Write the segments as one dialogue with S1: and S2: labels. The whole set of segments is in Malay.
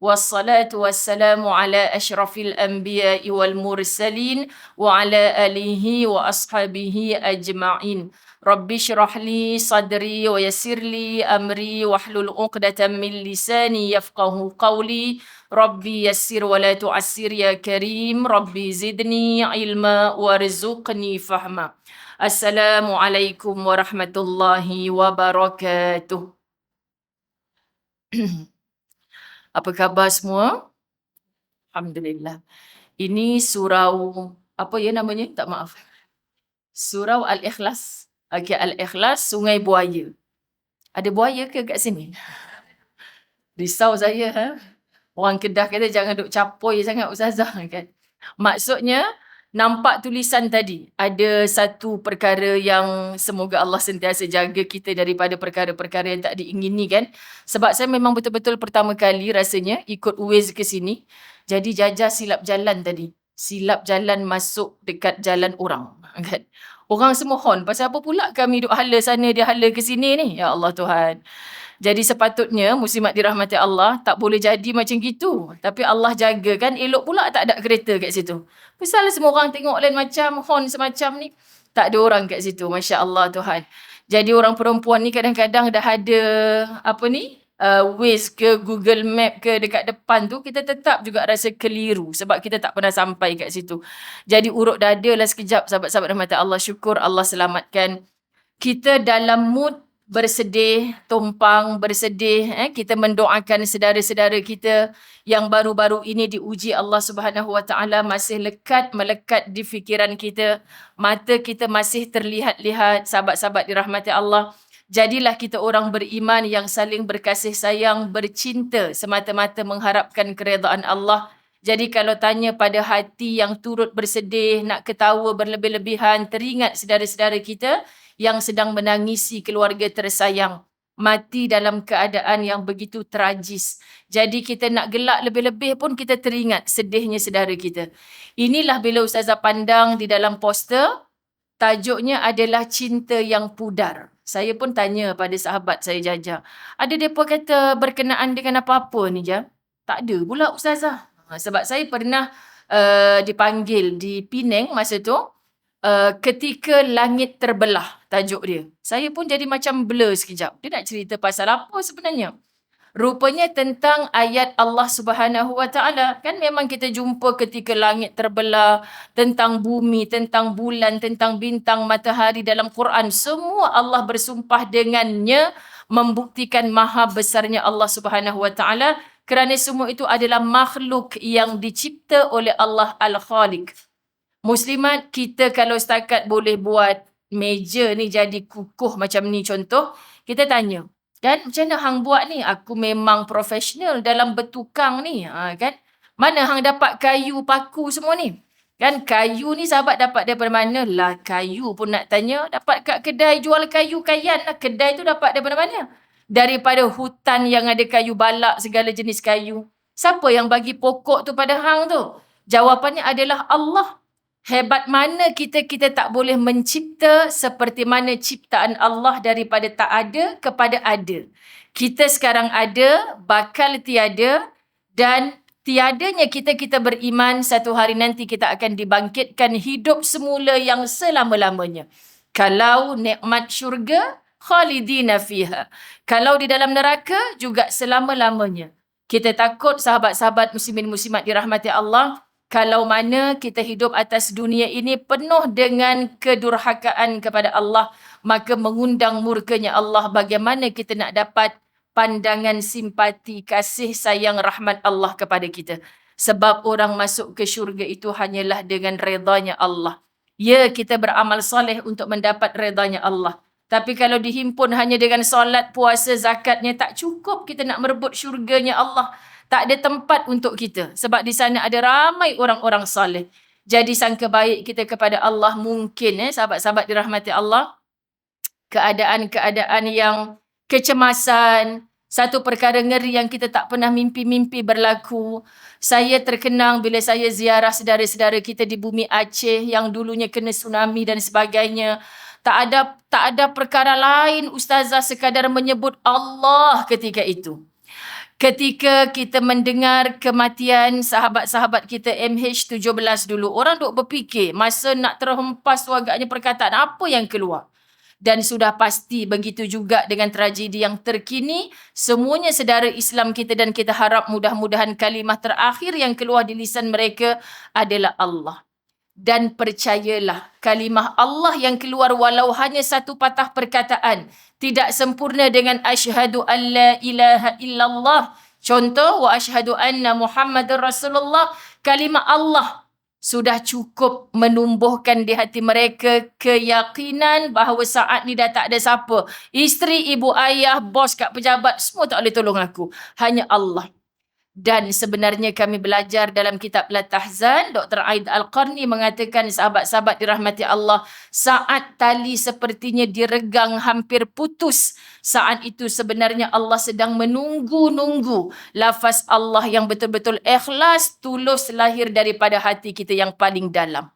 S1: wassalatu wassalamu ala asyrafil anbiya'i wal mursalin wa ala alihi wa ashabihi ajma'in. Rabbi syrah li sadri wa yassir li amri wahlul 'uqdatam min lisani yafqahu qawli. Rabbi yassir wa la tu'assir ya karim. Rabbi zidni ilma warzuqni fahma. Assalamualaikum warahmatullahi wabarakatuh. Apa khabar semua? Alhamdulillah. Ini surau, apa ya namanya? Tak maaf. Surau Al-Ikhlas. Okey, Al-Ikhlas Sungai Buaya. Ada buaya ke kat sini? Risau saya, ha? Orang Kedah kata jangan duk capoi sangat ustazah kan. Maksudnya nampak tulisan tadi, ada satu perkara yang semoga Allah sentiasa jaga kita daripada perkara-perkara yang tak diingini kan. Sebab saya memang betul-betul pertama kali rasanya ikut Waze ke sini. Jadi Jaja silap jalan tadi. Silap jalan masuk dekat jalan orang kan. Orang semua hon, pasal apa pula kami duk hala sana, dia hala ke sini ni? Ya Allah Tuhan. Jadi sepatutnya muslimat dirahmati Allah tak boleh jadi macam gitu. Tapi Allah jaga kan, elok pula tak ada kereta kat situ. Pasal semua orang tengok lain macam, hon semacam ni. Tak ada orang kat situ, Masya Allah Tuhan. Jadi orang perempuan ni kadang-kadang dah ada, Waze ke Google Map ke dekat depan tu, kita tetap juga rasa keliru sebab kita tak pernah sampai kat situ. Jadi urut dada lah sekejap sahabat-sahabat rahmat Allah. Syukur Allah selamatkan. Kita dalam mood bersedih, tumpang, bersedih. Kita mendoakan saudara-saudara kita yang baru-baru ini diuji Allah Subhanahu Wa Taala masih melekat di fikiran kita. Mata kita masih terlihat-lihat, sahabat-sahabat dirahmati Allah. Jadilah kita orang beriman yang saling berkasih sayang, bercinta semata-mata mengharapkan keredaan Allah. Jadi kalau tanya pada hati yang turut bersedih, nak ketawa berlebih-lebihan, teringat saudara-saudara kita yang sedang menangisi keluarga tersayang, mati dalam keadaan yang begitu tragis. Jadi kita nak gelak lebih-lebih pun kita teringat sedihnya saudara kita. Inilah bila Ustazah pandang di dalam poster, tajuknya adalah cinta yang pudar. Saya pun tanya pada sahabat saya Jaja, ada mereka kata berkenaan dengan apa-apa ni Jam? Tak ada pula Ustazah. Sebab saya pernah dipanggil di Penang masa tu, ketika langit terbelah, tajuk dia. Saya pun jadi macam blur sekejap. Dia nak cerita pasal apa sebenarnya? Rupanya tentang ayat Allah Subhanahu Wa Taala. Kan memang kita jumpa ketika langit terbelah, tentang bumi, tentang bulan, tentang bintang, matahari dalam Quran. Semua Allah bersumpah dengannya, membuktikan maha besarnya Allah Subhanahu Wa Taala, kerana semua itu adalah makhluk yang dicipta oleh Allah Al-Khaliq. Muslimat, kita kalau setakat boleh buat meja ni jadi kukuh macam ni contoh, kita tanya, kan macam mana hang buat ni? Aku memang profesional dalam bertukang ni, kan? Mana hang dapat kayu, paku semua ni? Kan kayu ni sahabat dapat daripada mana? Lah kayu pun nak tanya, dapat kat kedai jual kayu kayan lah. Kedai tu dapat daripada mana? Daripada hutan yang ada kayu balak, segala jenis kayu. Siapa yang bagi pokok tu pada hang tu? Jawapannya adalah Allah. Hebat mana kita tak boleh mencipta seperti mana ciptaan Allah daripada tak ada kepada ada. Kita sekarang ada, bakal tiada, dan tiadanya kita beriman satu hari nanti kita akan dibangkitkan hidup semula yang selama-lamanya. Kalau nikmat syurga, khalidina fiha. Kalau di dalam neraka juga selama-lamanya. Kita takut sahabat-sahabat muslimin muslimat dirahmati Allah, kalau mana kita hidup atas dunia ini penuh dengan kedurhakaan kepada Allah, maka mengundang murkanya Allah. Bagaimana kita nak dapat pandangan simpati, kasih sayang, rahmat Allah kepada kita? Sebab orang masuk ke syurga itu hanyalah dengan redanya Allah. Ya, kita beramal soleh untuk mendapat redanya Allah. Tapi kalau dihimpun hanya dengan solat, puasa, zakatnya tak cukup kita nak merebut syurganya Allah. Tak ada tempat untuk kita. Sebab di sana ada ramai orang-orang saleh. Jadi sangka baik kita kepada Allah mungkin, sahabat-sahabat dirahmati Allah, keadaan-keadaan yang kecemasan, satu perkara ngeri yang kita tak pernah mimpi-mimpi berlaku. Saya terkenang bila saya ziarah saudara-saudara kita di bumi Aceh yang dulunya kena tsunami dan sebagainya. Tak ada perkara lain ustazah sekadar menyebut Allah ketika itu. Ketika kita mendengar kematian sahabat-sahabat kita MH17 dulu, orang duk berfikir masa nak terhempas tu agaknya perkataan apa yang keluar. Dan sudah pasti begitu juga dengan tragedi yang terkini, semuanya saudara Islam kita dan kita harap mudah-mudahan kalimah terakhir yang keluar di lisan mereka adalah Allah. Dan percayalah, kalimah Allah yang keluar walau hanya satu patah perkataan, tidak sempurna dengan asyhadu an la ilaha illallah. Contoh, wa asyhadu anna Muhammadar Rasulullah. Kalimah Allah sudah cukup menumbuhkan di hati mereka keyakinan bahawa saat ni dah tak ada siapa. Isteri, ibu, ayah, bos kat pejabat, semua tak boleh tolong aku. Hanya Allah. Dan sebenarnya kami belajar dalam kitab Al-Tahzan, Dr. Aid Al-Qarni mengatakan sahabat-sahabat dirahmati Allah, saat tali sepertinya diregang hampir putus, saat itu sebenarnya Allah sedang menunggu-nunggu lafaz Allah yang betul-betul ikhlas, tulus lahir daripada hati kita yang paling dalam.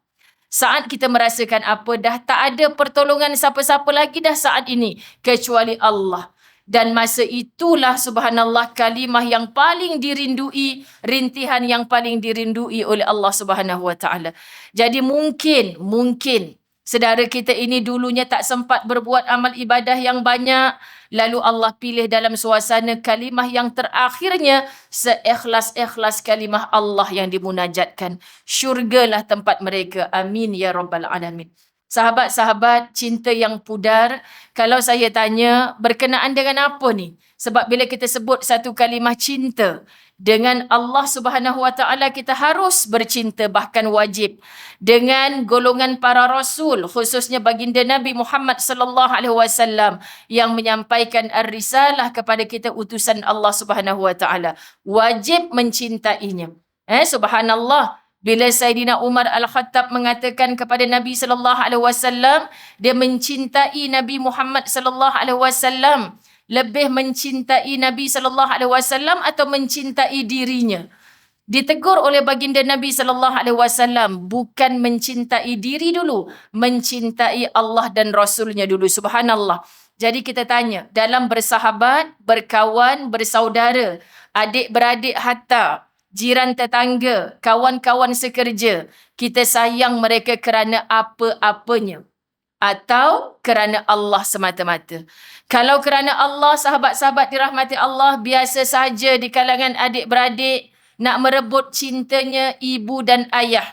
S1: Saat kita merasakan apa, dah tak ada pertolongan siapa-siapa lagi dah saat ini, kecuali Allah. Dan masa itulah subhanallah kalimah yang paling dirindui, rintihan yang paling dirindui oleh Allah Subhanahu Wa Taala. Jadi mungkin saudara kita ini dulunya tak sempat berbuat amal ibadah yang banyak, lalu Allah pilih dalam suasana kalimah yang terakhirnya seikhlas-ikhlas kalimah Allah yang dimunajatkan. Syurgalah tempat mereka. Amin ya rabbal alamin. Sahabat-sahabat cinta yang pudar, kalau saya tanya berkenaan dengan apa ni? Sebab bila kita sebut satu kalimah cinta dengan Allah Subhanahu Wa Taala, kita harus bercinta, bahkan wajib. Dengan golongan para rasul, khususnya baginda Nabi Muhammad sallallahu alaihi wasallam yang menyampaikan ar-risalah kepada kita, utusan Allah Subhanahu Wa Taala, wajib mencintainya. Subhanallah. Bila Saidina Umar Al-Khattab mengatakan kepada Nabi sallallahu alaihi wasallam, dia mencintai Nabi Muhammad sallallahu alaihi wasallam, lebih mencintai Nabi sallallahu alaihi wasallam atau mencintai dirinya? Ditegur oleh baginda Nabi sallallahu alaihi wasallam, bukan mencintai diri dulu, mencintai Allah dan Rasulnya dulu. Subhanallah. Jadi kita tanya, dalam bersahabat, berkawan, bersaudara, adik-beradik hatta, jiran tetangga, kawan-kawan sekerja, kita sayang mereka kerana apa-apanya atau kerana Allah semata-mata? Kalau kerana Allah, sahabat-sahabat dirahmati Allah, biasa saja di kalangan adik-beradik nak merebut cintanya ibu dan ayah.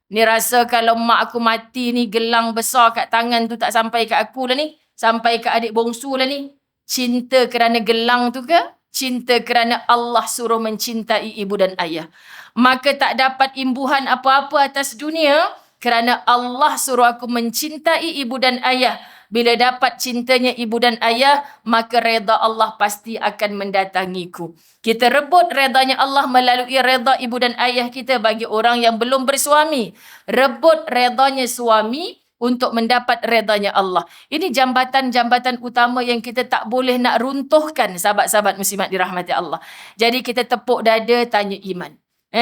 S1: Ni rasa kalau mak aku mati ni, gelang besar kat tangan tu tak sampai kat aku lah ni, sampai kat adik bongsu lah ni. Cinta kerana gelang tu ke? Cinta kerana Allah suruh mencintai ibu dan ayah. Maka tak dapat imbuhan apa-apa atas dunia kerana Allah suruh aku mencintai ibu dan ayah. Bila dapat cintanya ibu dan ayah, maka reda Allah pasti akan mendatangiku. Kita rebut redanya Allah melalui reda ibu dan ayah kita. Bagi orang yang belum bersuami, rebut redanya suami untuk mendapat redanya Allah. Ini jambatan-jambatan utama yang kita tak boleh nak runtuhkan, sahabat-sahabat muslimat dirahmati Allah. Jadi kita tepuk dada, tanya iman.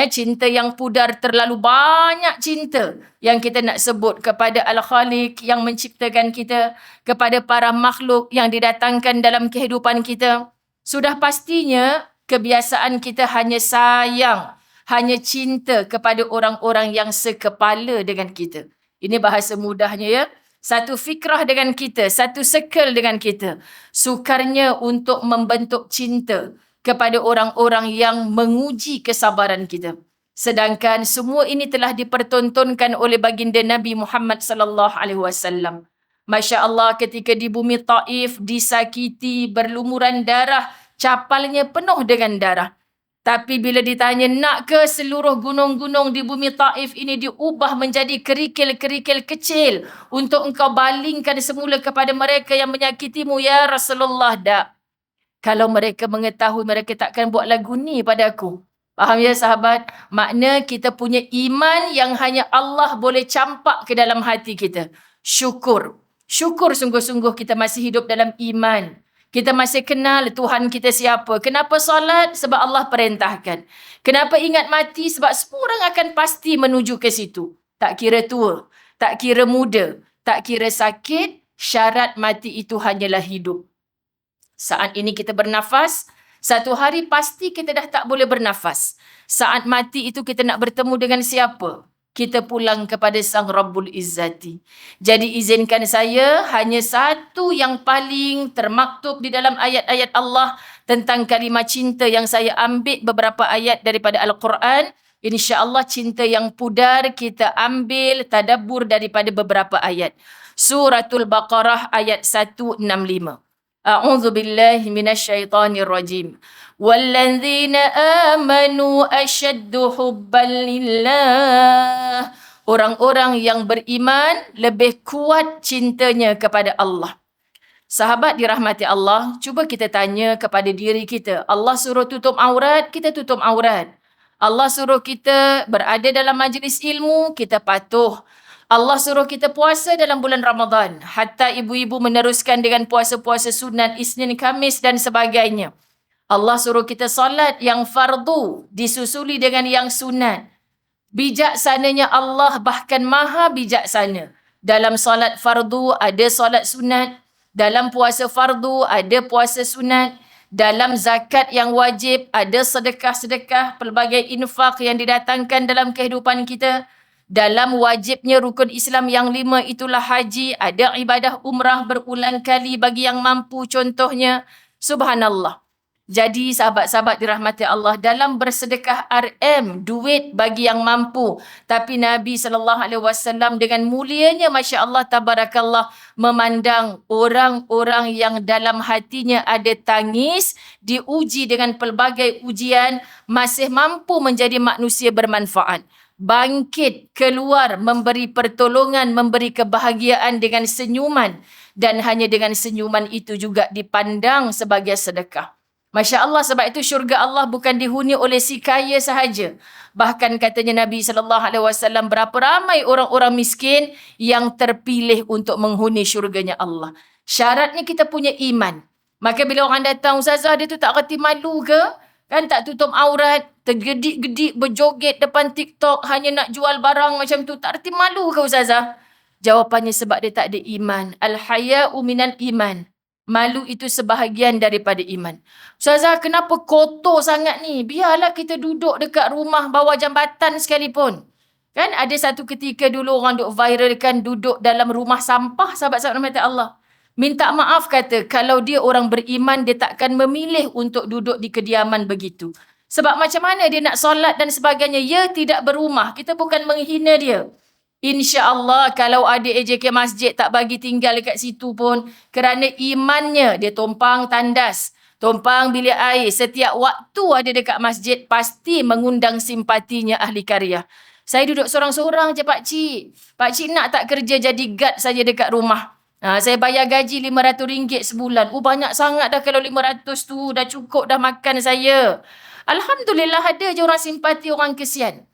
S1: Cinta yang pudar, terlalu banyak cinta yang kita nak sebut kepada Al-Khaliq yang menciptakan kita, kepada para makhluk yang didatangkan dalam kehidupan kita. Sudah pastinya kebiasaan kita hanya sayang, hanya cinta kepada orang-orang yang sekepala dengan kita. Ini bahasa mudahnya ya. Satu fikrah dengan kita, satu circle dengan kita. Sukarnya untuk membentuk cinta kepada orang-orang yang menguji kesabaran kita. Sedangkan semua ini telah dipertontonkan oleh baginda Nabi Muhammad sallallahu alaihi wasallam. Masya-Allah, ketika di bumi Taif disakiti, berlumuran darah, capalnya penuh dengan darah. Tapi bila ditanya, nak ke seluruh gunung-gunung di bumi Taif ini diubah menjadi kerikil-kerikil kecil untuk engkau balingkan semula kepada mereka yang menyakitimu, ya Rasulullah? Tak. Kalau mereka mengetahui, mereka takkan buat lagu ni pada aku. Faham ya sahabat? Makna kita punya iman yang hanya Allah boleh campak ke dalam hati kita. Syukur. Syukur sungguh-sungguh kita masih hidup dalam iman. Kita masih kenal Tuhan kita siapa. Kenapa solat? Sebab Allah perintahkan. Kenapa ingat mati? Sebab semua orang akan pasti menuju ke situ. Tak kira tua, tak kira muda, tak kira sakit, syarat mati itu hanyalah hidup. Saat ini kita bernafas, Satu hari pasti kita dah tak boleh bernafas. Saat mati itu kita nak bertemu dengan siapa? Kita pulang kepada Sang Rabbul Izzati. Jadi izinkan saya hanya satu yang paling termaktub di dalam ayat-ayat Allah tentang kalimah cinta yang saya ambil beberapa ayat daripada Al-Quran. InsyaAllah cinta yang pudar kita ambil tadabbur daripada beberapa ayat. Suratul Baqarah ayat 165. A'udzu billahi minasyaitonir rajim. Walladzina amanu asyaddu hubban lillah. Orang-orang yang beriman lebih kuat cintanya kepada Allah. Sahabat dirahmati Allah, cuba kita tanya kepada diri kita. Allah suruh tutup aurat, kita tutup aurat. Allah suruh kita berada dalam majlis ilmu, kita patuh. Allah suruh kita puasa dalam bulan Ramadan. Hatta ibu-ibu meneruskan dengan puasa-puasa sunat Isnin, Khamis dan sebagainya. Allah suruh kita solat yang fardu disusuli dengan yang sunat. Bijaksananya Allah, bahkan maha bijaksana. Dalam solat fardu ada solat sunat. Dalam puasa fardu ada puasa sunat. Dalam zakat yang wajib ada sedekah-sedekah, pelbagai infak yang didatangkan dalam kehidupan kita. Dalam wajibnya rukun Islam yang 5 itulah haji, ada ibadah umrah berulang kali bagi yang mampu contohnya. Subhanallah. Jadi sahabat-sahabat dirahmati Allah, dalam bersedekah RM, duit bagi yang mampu. Tapi Nabi SAW dengan mulianya, Masya Allah, Tabarakallah, memandang orang-orang yang dalam hatinya ada tangis, diuji dengan pelbagai ujian, masih mampu menjadi manusia bermanfaat. Bangkit, keluar, memberi pertolongan, memberi kebahagiaan dengan senyuman. Dan hanya dengan senyuman itu juga dipandang sebagai sedekah. Masya Allah, sebab itu syurga Allah bukan dihuni oleh si kaya sahaja. Bahkan katanya Nabi SAW, berapa ramai orang-orang miskin yang terpilih untuk menghuni syurganya Allah. Syaratnya kita punya iman. Maka bila orang datang, Ustazah dia tu tak reti malu ke? Kan tak tutup aurat, tergedik-gedik berjoget depan TikTok, hanya nak jual barang macam tu. Tak reti malu ke Ustazah? Jawapannya sebab dia tak ada iman. Al-haya'u minal iman. Malu itu sebahagian daripada iman. Ustazah, kenapa kotor sangat ni? Biarlah kita duduk dekat rumah bawah jambatan sekalipun. Kan ada satu ketika dulu orang duk viralkan duduk dalam rumah sampah, sahabat-sahabat rahmat Allah. Minta maaf kata, kalau dia orang beriman, dia takkan memilih untuk duduk di kediaman begitu. Sebab macam mana dia nak solat dan sebagainya, dia tidak berumah. Kita bukan menghina dia. InsyaAllah kalau ada AJK masjid tak bagi tinggal dekat situ pun, kerana imannya dia tumpang tandas, tumpang bilik air, setiap waktu ada dekat masjid pasti mengundang simpatinya ahli karya. Saya duduk seorang-seorang je pakcik. Pakcik nak tak kerja jadi guard saja dekat rumah. Saya bayar gaji RM500 sebulan. Banyak sangat dah kalau 500 tu dah cukup dah makan saya. Alhamdulillah ada je orang simpati, orang kesian.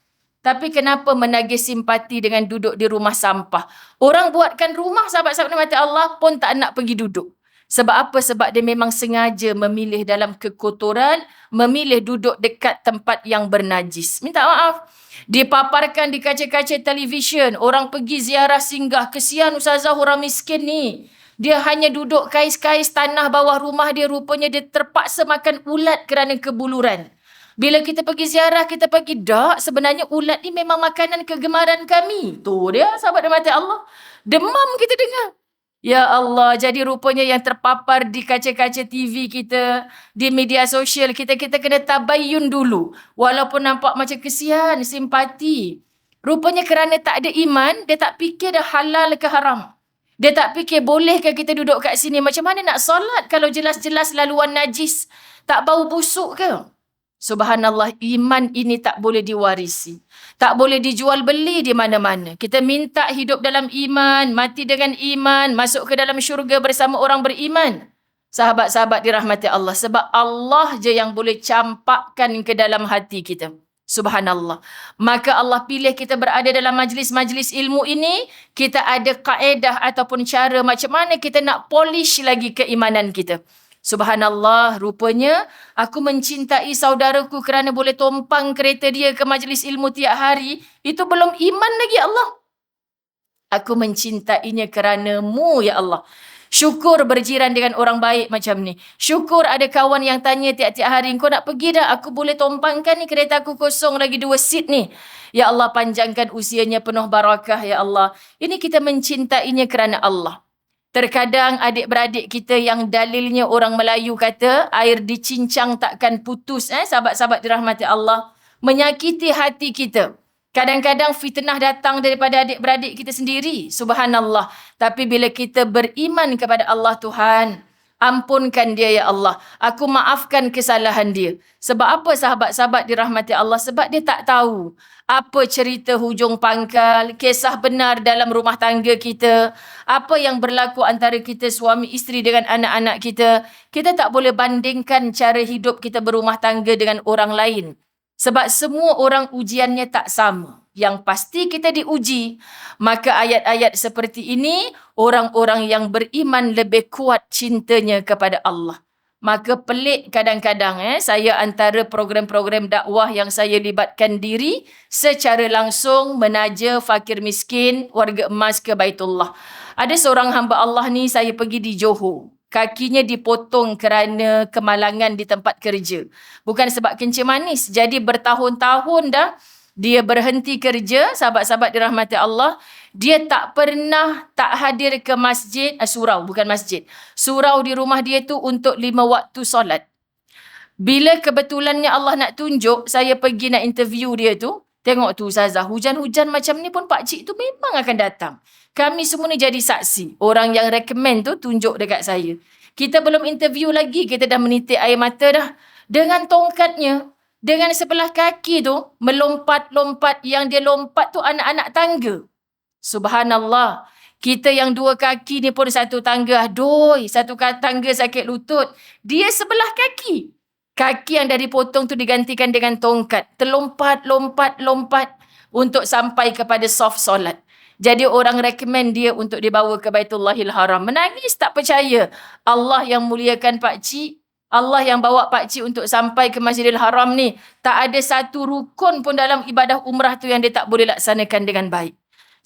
S1: Tapi kenapa menagih simpati dengan duduk di rumah sampah? Orang buatkan rumah sahabat-sahabat mati Allah pun tak nak pergi duduk. Sebab apa? Sebab dia memang sengaja memilih dalam kekotoran, memilih duduk dekat tempat yang bernajis. Minta maaf. Dipaparkan di kaca-kaca televisyen, orang pergi ziarah singgah. Kesian Ustazah orang miskin ni. Dia hanya duduk kais-kais tanah bawah rumah dia, rupanya dia terpaksa makan ulat kerana kebuluran. Bila kita pergi ziarah, kita pergi, dak, sebenarnya ulat ni memang makanan kegemaran kami. Tu dia, sahabat dan mati Allah. Demam kita dengar. Ya Allah, jadi rupanya yang terpapar di kaca-kaca TV kita, di media sosial kita kena tabayyun dulu. Walaupun nampak macam kesian, simpati. Rupanya kerana tak ada iman, dia tak fikir dah halal ke haram. Dia tak fikir bolehkah kita duduk kat sini. Macam mana nak solat kalau jelas-jelas laluan najis, tak bau busuk ke? Subhanallah, iman ini tak boleh diwarisi. Tak boleh dijual beli di mana-mana. Kita minta hidup dalam iman, mati dengan iman, masuk ke dalam syurga bersama orang beriman. Sahabat-sahabat dirahmati Allah. Sebab Allah je yang boleh campakkan ke dalam hati kita. Subhanallah. Maka Allah pilih kita berada dalam majlis-majlis ilmu ini. Kita ada kaedah ataupun cara macam mana kita nak polish lagi keimanan kita. Subhanallah, rupanya aku mencintai saudaraku kerana boleh tumpang kereta dia ke majlis ilmu tiap hari. Itu belum iman lagi Allah. Aku mencintainya kerana-Mu, ya Allah. Syukur berjiran dengan orang baik macam ni. Syukur ada kawan yang tanya tiap-tiap hari, kau nak pergi dah? Aku boleh tumpangkan ni, kereta aku kosong lagi 2 seat ni. Ya Allah, panjangkan usianya penuh barakah ya Allah. Ini kita mencintainya kerana Allah. Terkadang adik-beradik kita yang dalilnya orang Melayu kata, air dicincang takkan putus. Sahabat-sahabat dirahmati Allah. Menyakiti hati kita. Kadang-kadang fitnah datang daripada adik-beradik kita sendiri. Subhanallah. Tapi bila kita beriman kepada Allah Tuhan, ampunkan dia ya Allah. Aku maafkan kesalahan dia. Sebab apa sahabat-sahabat dirahmati Allah? Sebab dia tak tahu apa cerita hujung pangkal, kisah benar dalam rumah tangga kita, apa yang berlaku antara kita suami isteri dengan anak-anak kita. Kita tak boleh bandingkan cara hidup kita berumah tangga dengan orang lain. Sebab semua orang ujiannya tak sama. Yang pasti kita diuji. Maka ayat-ayat seperti ini, orang-orang yang beriman lebih kuat cintanya kepada Allah. Maka pelik kadang-kadang saya antara program-program dakwah yang saya libatkan diri secara langsung menaja fakir miskin, warga emas ke Baitullah. Ada seorang hamba Allah ni saya pergi di Johor. Kakinya dipotong kerana kemalangan di tempat kerja. Bukan sebab kencing manis. Jadi bertahun-tahun dah dia berhenti kerja, sahabat-sahabat dirahmati Allah. Dia tak pernah tak hadir ke masjid, surau, bukan masjid. Surau di rumah dia tu untuk 5 waktu solat. Bila kebetulannya Allah nak tunjuk, saya pergi nak interview dia tu. Tengok tu Ustazah, hujan-hujan macam ni pun pakcik tu memang akan datang. Kami semua ni jadi saksi. Orang yang recommend tu tunjuk dekat saya. Kita belum interview lagi, kita dah menitik air mata dah. Dengan tongkatnya, dengan sebelah kaki tu, melompat-lompat. Yang dia lompat tu anak-anak tangga. Subhanallah. Kita yang 2 kaki ni pun satu tangga. Aduh, satu tangga sakit lutut. Dia sebelah kaki. Kaki yang dah dipotong tu digantikan dengan tongkat. Terlompat, lompat, lompat untuk sampai kepada soft solat. Jadi orang recommend dia untuk dibawa ke Baitullahil Haram. Menangis tak percaya. Allah yang muliakan pakcik. Allah yang bawa pakcik untuk sampai ke Masjidil Haram ni. Tak ada satu rukun pun dalam ibadah umrah tu yang dia tak boleh laksanakan dengan baik.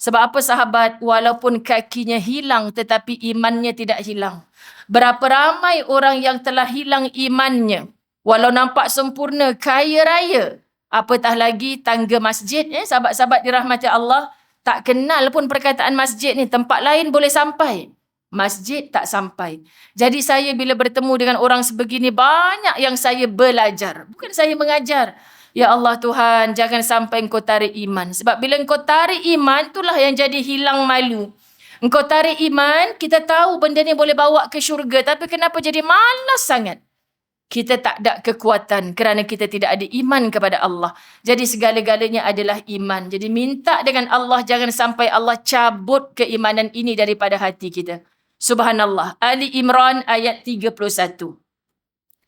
S1: Sebab apa sahabat? Walaupun kakinya hilang tetapi imannya tidak hilang. Berapa ramai orang yang telah hilang imannya. Walau nampak sempurna, kaya raya. Apatah lagi tangga masjid. Sahabat-sahabat dirahmati Allah. Tak kenal pun perkataan masjid ni. Tempat lain boleh sampai. Masjid tak sampai. Jadi saya bila bertemu dengan orang sebegini, banyak yang saya belajar. Bukan saya mengajar. Ya Allah Tuhan, jangan sampai engkau tarik iman. Sebab bila engkau tarik iman, itulah yang jadi hilang malu. Engkau tarik iman, kita tahu benda ni boleh bawa ke syurga. Tapi kenapa jadi malas sangat? Kita tak ada kekuatan kerana kita tidak ada iman kepada Allah. Jadi segala-galanya adalah iman. Jadi minta dengan Allah, jangan sampai Allah cabut keimanan ini daripada hati kita. Subhanallah. Ali Imran ayat 31.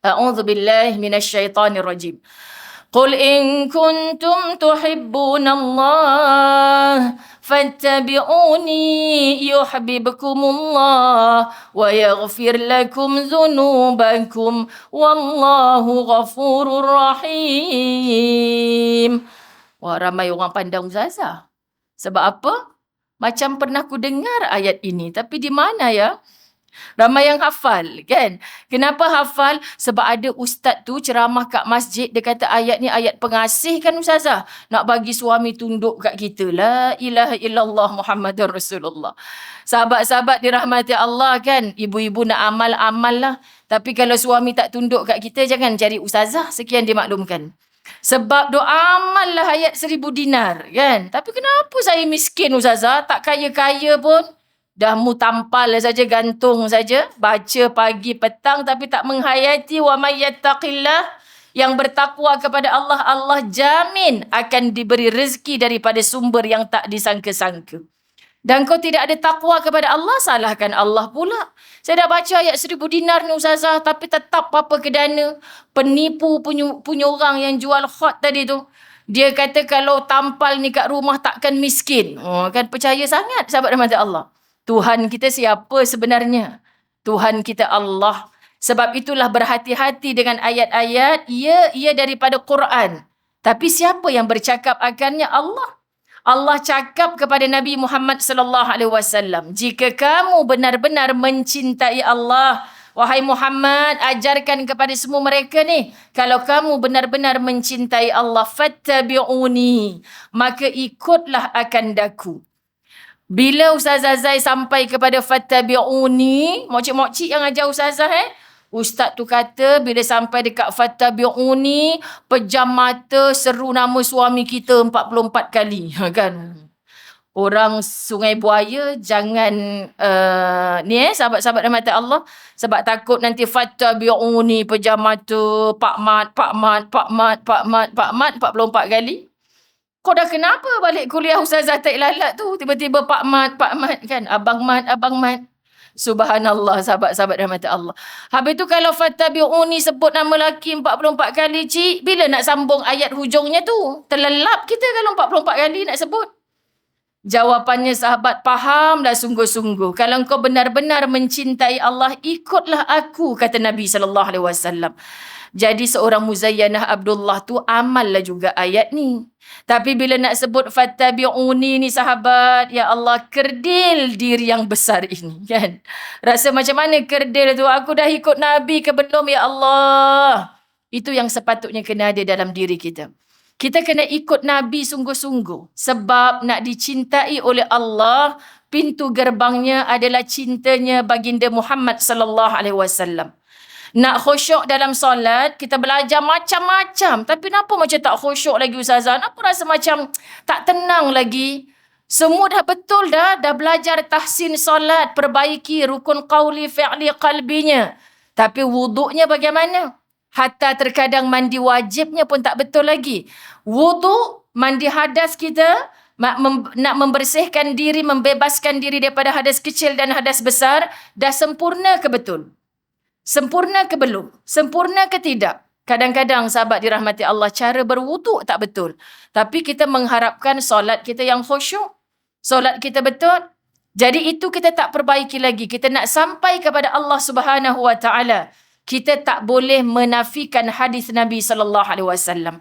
S1: A'udzubillahi minasyaitanirrajim. Qul in kuntum tuhibbunallah fattabi'uni yuhibbukumullah wa yaghfir lakum dzunubakum wallahu ghafurur rahim. Wah, ramai orang pandang Ustazah. Sebab apa? Macam pernah ku dengar ayat ini, tapi di mana ya? Ramai yang hafal, kan? Kenapa hafal? Sebab ada ustaz tu ceramah kat masjid, dia kata ayat ni ayat pengasih kan Ustazah? Nak bagi suami tunduk kat kita. La ilaha illallah Muhammadur Rasulullah. Sahabat-sahabat dirahmati Allah kan? Ibu-ibu nak amal-amal lah. Tapi kalau suami tak tunduk kat kita, jangan cari Ustazah. Sekian dimaklumkan. Sebab doa amal lah ayat 1000 dinar, kan? Tapi kenapa saya miskin Ustazah? Tak kaya-kaya pun. Dah mu tampal saja, gantung saja. Baca pagi petang tapi tak menghayati. Wa may yattaqillah, yang bertakwa kepada Allah, Allah jamin akan diberi rezeki daripada sumber yang tak disangka-sangka. Dan kau tidak ada takwa kepada Allah, salahkan Allah pula. Saya dah baca ayat 1000 dinar ni Ustazah, tapi tetap apa kedana. Penipu punya orang yang jual hot tadi tu. Dia kata kalau tampal ni kat rumah takkan miskin. Oh, kan percaya sangat sahabat rahmat Allah. Tuhan kita siapa sebenarnya? Tuhan kita Allah. Sebab itulah berhati-hati dengan ayat-ayat. Ia daripada Quran. Tapi siapa yang bercakap akannya? Allah. Allah cakap kepada Nabi Muhammad sallallahu alaihi wasallam, jika kamu benar-benar mencintai Allah, wahai Muhammad, ajarkan kepada semua mereka ni, kalau kamu benar-benar mencintai Allah, fattabi'uni, maka ikutlah akan daku. Bila Ustazah Zai sampai kepada fattabi'uni, mokcik-mokcik yang ajar Ustazah Ustaz tu kata bila sampai dekat fattabi'uni, pejam mata seru nama suami kita 44 kali. Kan? Orang Sungai Buaya jangan sahabat-sahabat rahmat Allah, sebab takut nanti fattabi'uni pejam mata Pak Mat 44 kali. Kau dah kenapa balik kuliah Ustazah tak lalat tu? Tiba-tiba Pak Mat kan? Abang Mat. Subhanallah, sahabat-sahabat rahmat Allah. Habis tu kalau fattabi'uni sebut nama lelaki 44 kali, cik, bila nak sambung ayat hujungnya tu? Terlelap kita kalau 44 kali nak sebut. Jawapannya sahabat, fahamlah sungguh-sungguh. Kalau kau benar-benar mencintai Allah, ikutlah aku, kata Nabi SAW. Jadi seorang Muzayyanah Abdullah tu amallah juga ayat ni. Tapi bila nak sebut fattabi'uni ni sahabat, ya Allah, kerdil diri yang besar ini, kan? Rasa macam mana kerdil tu? Aku dah ikut Nabi ke belum, ya Allah? Itu yang sepatutnya kena ada dalam diri kita. Kita kena ikut Nabi sungguh-sungguh. Sebab nak dicintai oleh Allah, pintu gerbangnya adalah cintanya baginda Muhammad sallallahu alaihi wasallam. Nak khusyuk dalam solat, kita belajar macam-macam. Tapi kenapa macam tak khusyuk lagi Ustazah? Kenapa rasa macam tak tenang lagi? Semua dah betul dah. Dah belajar tahsin solat, perbaiki rukun qawli, fi'li, qalbinya. Tapi wuduknya bagaimana? Hatta terkadang mandi wajibnya pun tak betul lagi. Wuduk, mandi hadas kita, nak membersihkan diri, membebaskan diri daripada hadas kecil dan hadas besar, dah sempurna ke betul? Sempurna ke belum? Sempurna ke tidak? Kadang-kadang sahabat dirahmati Allah, cara berwuduk tak betul. Tapi kita mengharapkan solat kita yang khusyuk. Solat kita betul. Jadi itu kita tak perbaiki lagi. Kita nak sampai kepada Allah Subhanahu Wa Taala. Kita tak boleh menafikan hadis Nabi sallallahu alaihi wasallam.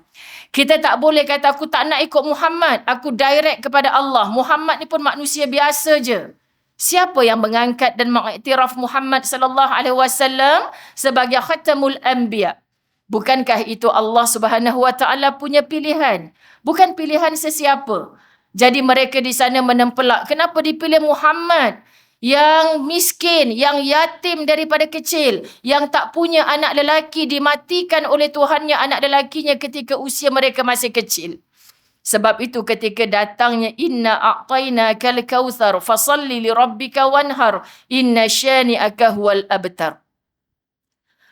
S1: Kita tak boleh kata aku tak nak ikut Muhammad, aku direct kepada Allah. Muhammad ni pun manusia biasa je. Siapa yang mengangkat dan mengiktiraf Muhammad sallallahu alaihi wasallam sebagai khatamul anbiya? Bukankah itu Allah Subhanahu wa taala punya pilihan? Bukan pilihan sesiapa. Jadi mereka di sana menempelak, kenapa dipilih Muhammad? Yang miskin, yang yatim daripada kecil, yang tak punya anak lelaki, dimatikan oleh Tuhannya anak lelakinya ketika usia mereka masih kecil. Sebab itu ketika datangnya inna a'tainakal kautsar fasalli li rabbika wanhar inna syani'aka huwal abtar.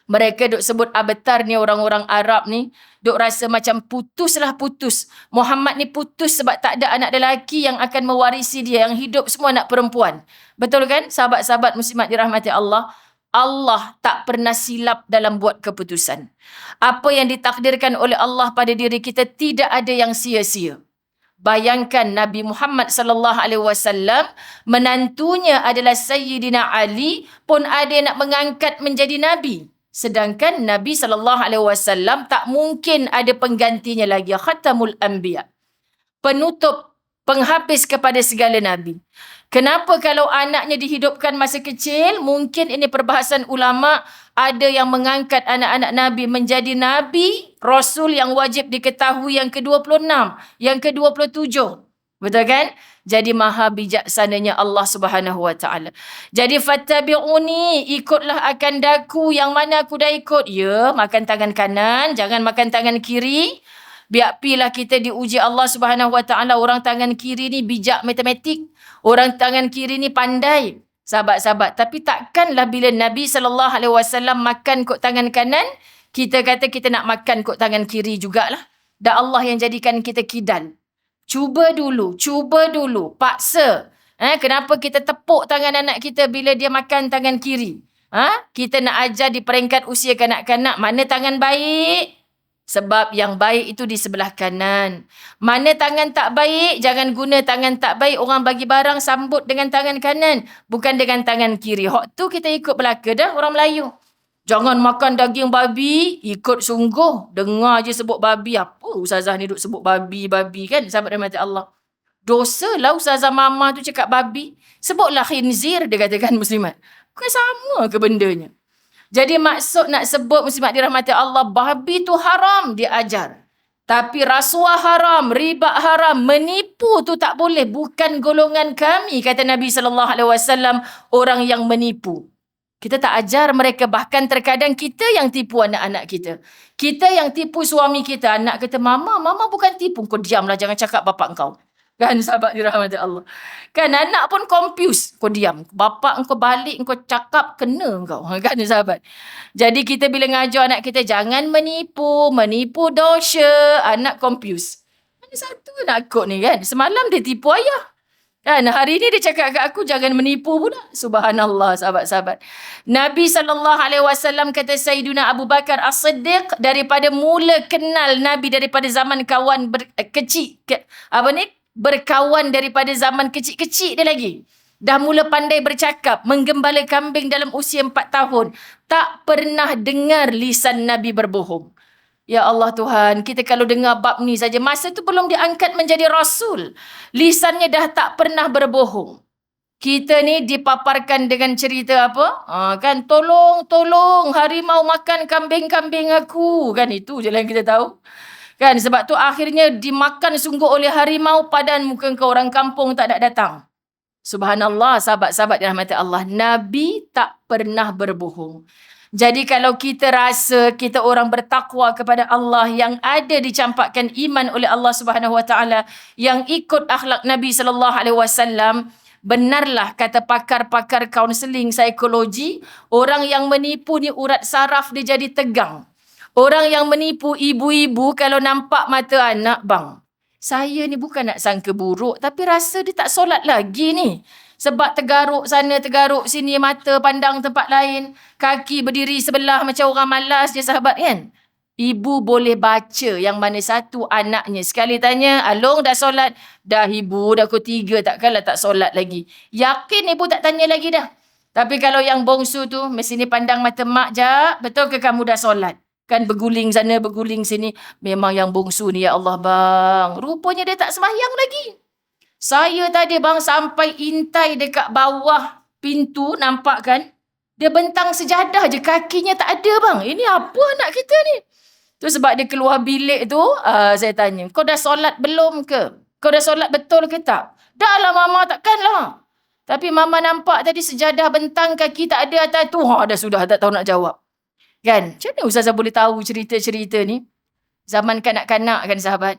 S1: Mereka duk sebut abtar ni, orang-orang Arab ni duk rasa macam putus. Muhammad ni putus sebab tak ada anak lelaki yang akan mewarisi dia, yang hidup semua anak perempuan. Betul kan sahabat-sahabat muslimat dirahmati Allah? Allah tak pernah silap dalam buat keputusan. Apa yang ditakdirkan oleh Allah pada diri kita tidak ada yang sia-sia. Bayangkan Nabi Muhammad sallallahu alaihi wasallam, menantunya adalah Sayyidina Ali, pun ada yang nak mengangkat menjadi nabi. Sedangkan Nabi sallallahu alaihi wasallam tak mungkin ada penggantinya lagi, khatamul anbiya. Penutup, penghabis kepada segala nabi. Kenapa kalau anaknya dihidupkan masa kecil, mungkin ini perbahasan ulama, ada yang mengangkat anak-anak Nabi menjadi Nabi, Rasul yang wajib diketahui yang ke-26, yang ke-27. Betul kan? Jadi maha bijaksananya Allah Subhanahu Wa Taala. Jadi fattabi'uni, ikutlah akan daku, yang mana aku dah ikut. Ya, makan tangan kanan, jangan makan tangan kiri. Biar pilah kita diuji Allah Subhanahu Wa Taala, orang tangan kiri ni bijak matematik. Orang tangan kiri ni pandai, sahabat-sahabat. Tapi takkanlah bila Nabi SAW makan kot tangan kanan, kita kata kita nak makan kot tangan kiri jugalah. Dah Allah yang jadikan kita kidal. Cuba dulu, paksa. Kenapa kita tepuk tangan anak kita bila dia makan tangan kiri? Kita nak ajar di peringkat usia kanak-kanak, mana tangan baik? Sebab yang baik itu di sebelah kanan. Mana tangan tak baik, jangan guna tangan tak baik. Orang bagi barang, sambut dengan tangan kanan. Bukan dengan tangan kiri. Hak tu kita ikut belaka dah orang Melayu. Jangan makan daging babi, ikut sungguh. Dengar je sebut babi. Apa ustazah ni duk sebut babi kan? Sahabat rahmat Allah. Dosa lah Ustazah Mama tu cakap babi. Sebutlah khinzir, dia katakan muslimat. Bukan sama ke bendanya? Jadi maksud nak sebut muslimat dirahmati Allah, babi tu haram, dia ajar. Tapi rasuah haram, riba haram, menipu tu tak boleh. Bukan golongan kami, kata Nabi SAW, orang yang menipu. Kita tak ajar mereka, bahkan terkadang kita yang tipu anak-anak kita. Kita yang tipu suami kita. Anak kata, Mama bukan tipu. Kau diamlah, jangan cakap bapak kau. Kan sahabat dirahmati Allah. Kan anak pun confused. Kau diam. Bapak kau balik, kau cakap, kena kau. Kan sahabat. Jadi kita bila ngajar anak kita, jangan menipu dosa. Anak confused. Mana satu nak kot ni kan. Semalam dia tipu ayah. Kan, hari ni dia cakap kat aku, jangan menipu pula. Subhanallah, sahabat-sahabat. Nabi SAW kata Sayyiduna Abu Bakar As-Siddiq, daripada mula kenal Nabi, daripada zaman kawan kecil, berkawan daripada zaman kecil-kecil dia lagi. Dah mula pandai bercakap, menggembala kambing dalam usia 4 tahun. Tak pernah dengar lisan Nabi berbohong. Ya Allah Tuhan, kita kalau dengar bab ni saja, masa tu belum diangkat menjadi Rasul. Lisannya dah tak pernah berbohong. Kita ni dipaparkan dengan cerita apa? Kan, tolong harimau makan kambing-kambing aku. Kan itu je yang kita tahu. Kan, sebab tu akhirnya dimakan sungguh oleh harimau, padan muka kau, orang kampung tak nak datang. Subhanallah, sahabat-sahabat dirahmati Allah. Nabi tak pernah berbohong. Jadi kalau kita rasa kita orang bertakwa kepada Allah, yang ada dicampakkan iman oleh Allah Subhanahu Wa Taala, yang ikut akhlak Nabi sallallahu alaihi wasallam, benarlah kata pakar-pakar kaunseling psikologi, orang yang menipu ni urat saraf dia jadi tegang. Orang yang menipu ibu-ibu kalau nampak mata anak, bang, saya ni bukan nak sangka buruk, tapi rasa dia tak solat lagi ni. Sebab tergaruk sana, tergaruk sini, mata pandang tempat lain, kaki berdiri sebelah macam orang malas je sahabat kan. Ibu boleh baca yang mana satu anaknya. Sekali tanya, Along dah solat? Dah ibu, dah pukul 3, takkanlah tak solat lagi. Yakin ibu tak tanya lagi dah. Tapi kalau yang bongsu tu, mesti ni pandang mata mak je, betul ke kamu dah solat? Kan berguling sana, berguling sini. Memang yang bongsu ni, ya Allah bang, rupanya dia tak sembahyang lagi. Saya tadi bang sampai intai dekat bawah pintu, nampak kan? Dia bentang sejadah je, kakinya tak ada bang. Ini apa anak kita ni? Tu sebab dia keluar bilik tu, saya tanya, kau dah solat belum ke? Kau dah solat betul ke tak? Dah lah mama, takkanlah. Tapi mama nampak tadi sejadah bentang, kaki tak ada atas tu. Dah sudah, tak tahu nak jawab. Kan? Macam mana Ustazah boleh tahu cerita-cerita ni? Zaman kanak-kanak kan sahabat.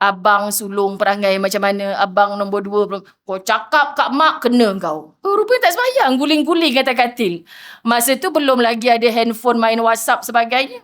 S1: Abang sulung perangai macam mana, abang nombor 2, kau cakap kat mak, kena kau. Rupanya tak sembahyang, guling-guling kata katil. Masa tu belum lagi ada handphone, main WhatsApp sebagainya.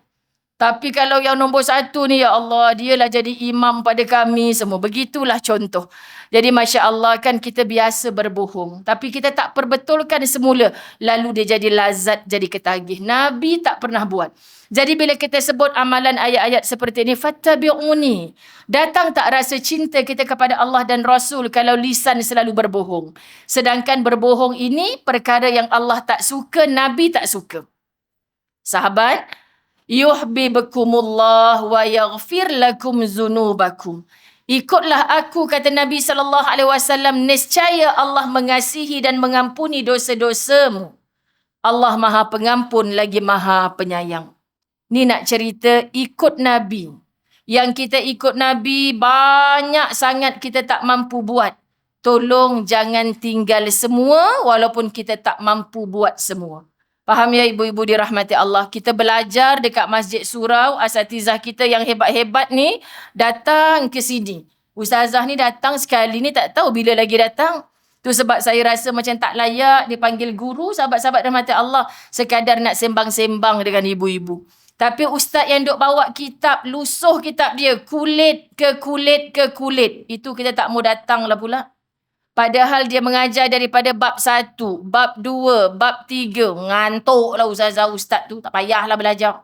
S1: Tapi kalau yang nombor 1 ni, ya Allah, dialah jadi imam pada kami semua. Begitulah contoh. Jadi Masya Allah kan kita biasa berbohong. Tapi kita tak perbetulkan semula. Lalu dia jadi lazat, jadi ketagih. Nabi tak pernah buat. Jadi bila kita sebut amalan ayat-ayat seperti ini, fattabi'uni. Datang tak rasa cinta kita kepada Allah dan Rasul kalau lisan selalu berbohong. Sedangkan berbohong ini perkara yang Allah tak suka, Nabi tak suka. Sahabat, yuhibbukumullah wa yaghfir lakum zunubakum. Ikutlah aku, kata Nabi SAW, nescaya Allah mengasihi dan mengampuni dosa-dosamu. Allah Maha Pengampun lagi Maha Penyayang. Ni nak cerita ikut Nabi. Yang kita ikut Nabi, banyak sangat kita tak mampu buat. Tolong jangan tinggal semua walaupun kita tak mampu buat semua. Faham ya ibu-ibu dirahmati Allah? Kita belajar dekat Masjid Surau, asatizah kita yang hebat-hebat ni datang ke sini. Ustazah ni datang sekali ni, tak tahu bila lagi datang. Tu sebab saya rasa macam tak layak dipanggil guru, sahabat-sahabat rahmati Allah, sekadar nak sembang-sembang dengan ibu-ibu. Tapi ustaz yang duk bawa kitab, lusuh kitab dia, kulit ke kulit ke kulit. Itu kita tak mau datang lah pula. Padahal dia mengajar daripada bab 1, bab 2, bab 3. Ngantuk lah ustaz tu, tak payahlah belajar.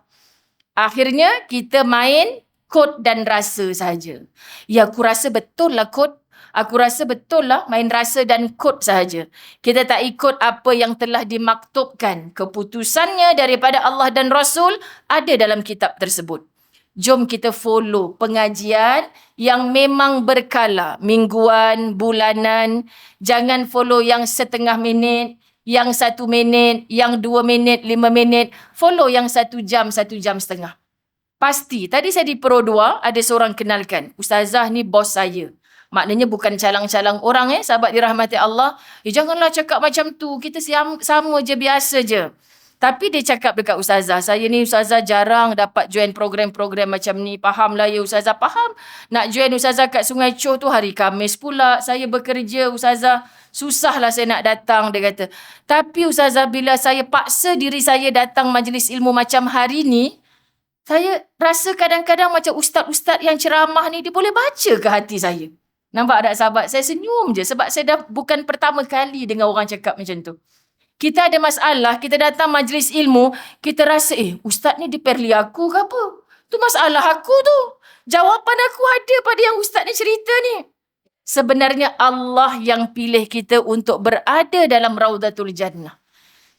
S1: Akhirnya kita main kod dan rasa sahaja. Ya, aku rasa betul lah kod. Aku rasa betul lah main rasa dan kod sahaja. Kita tak ikut apa yang telah dimaktubkan. Keputusannya daripada Allah dan Rasul ada dalam kitab tersebut. Jom kita follow pengajian yang memang berkala, mingguan, bulanan. Jangan follow yang setengah minit, yang 1 minit, yang 2 minit, 5 minit. Follow yang 1 jam, 1 jam setengah. Pasti, tadi saya di Pro 2, ada seorang kenalkan, Ustazah ni bos saya. Maknanya bukan calang-calang orang sahabat dirahmati Allah. Janganlah cakap macam tu, kita sama je, biasa je. Tapi dia cakap dekat Ustazah, saya ni Ustazah jarang dapat join program-program macam ni. Fahamlah ya Ustazah, faham. Nak join Ustazah kat Sungai Choh tu hari Khamis pula. Saya bekerja Ustazah, susahlah saya nak datang, dia kata. Tapi Ustazah, bila saya paksa diri saya datang majlis ilmu macam hari ni, saya rasa kadang-kadang macam ustaz-ustaz yang ceramah ni, dia boleh baca ke hati saya. Nampak tak sahabat? Saya senyum je sebab saya dah bukan pertama kali dengar orang cakap macam tu. Kita ada masalah, kita datang majlis ilmu, kita rasa, ustaz ni diperli aku ke apa? Tu masalah aku tu. Jawapan aku ada pada yang ustaz ni cerita ni. Sebenarnya Allah yang pilih kita untuk berada dalam Raudatul Jannah.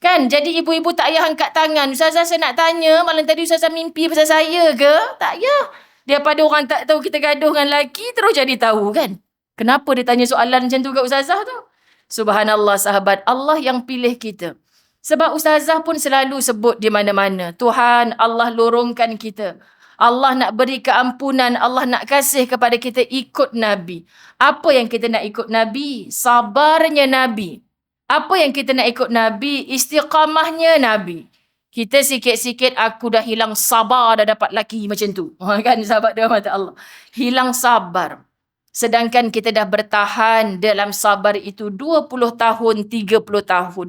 S1: Kan, jadi ibu-ibu tak payah angkat tangan. Ustazah saya nak tanya, malam tadi Ustazah mimpi pasal saya ke? Tak payah. Daripada orang tak tahu kita gaduh dengan lelaki, terus jadi tahu kan. Kenapa dia tanya soalan macam tu kat Ustazah tu? Subhanallah sahabat, Allah yang pilih kita. Sebab Ustazah pun selalu sebut di mana-mana, Tuhan, Allah lorongkan kita. Allah nak beri keampunan, Allah nak kasih kepada kita, ikut Nabi. Apa yang kita nak ikut Nabi? Sabarnya Nabi. Apa yang kita nak ikut Nabi? Istiqamahnya Nabi. Kita sikit-sikit aku dah hilang sabar, dah dapat laki macam tu. Kan sahabat rahmat Allah. Hilang sabar. Sedangkan kita dah bertahan dalam sabar itu 20 tahun, 30 tahun.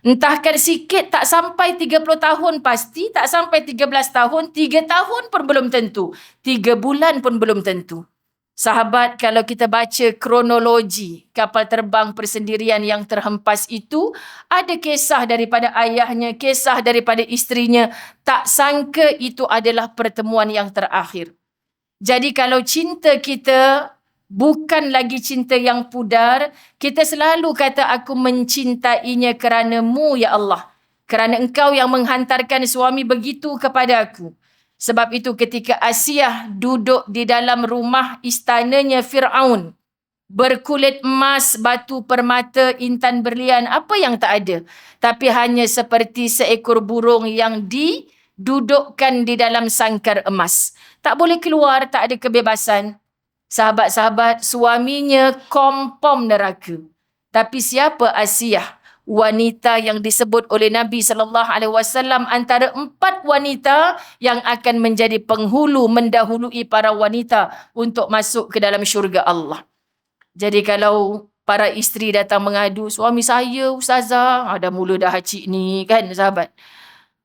S1: Entahkan sikit, tak sampai 30 tahun pasti, tak sampai 13 tahun, 3 tahun pun belum tentu. 3 bulan pun belum tentu. Sahabat, kalau kita baca kronologi kapal terbang persendirian yang terhempas itu, ada kisah daripada ayahnya, kisah daripada isterinya. Tak sangka itu adalah pertemuan yang terakhir. Jadi kalau cinta kita bukan lagi cinta yang pudar, kita selalu kata, aku mencintainya kerana-Mu ya Allah. Kerana Engkau yang menghantarkan suami begitu kepada aku. Sebab itu ketika Asiyah duduk di dalam rumah istananya Fir'aun, berkulit emas, batu permata, intan berlian, apa yang tak ada. Tapi hanya seperti seekor burung yang didudukkan di dalam sangkar emas. Tak boleh keluar, tak ada kebebasan. Sahabat-sahabat, suaminya kompom neraka. Tapi siapa Asiyah? Wanita yang disebut oleh Nabi SAW antara 4 wanita yang akan menjadi penghulu, mendahului para wanita untuk masuk ke dalam syurga Allah. Jadi kalau para isteri datang mengadu, suami saya Ustazah, dah mula dah cik ni kan sahabat.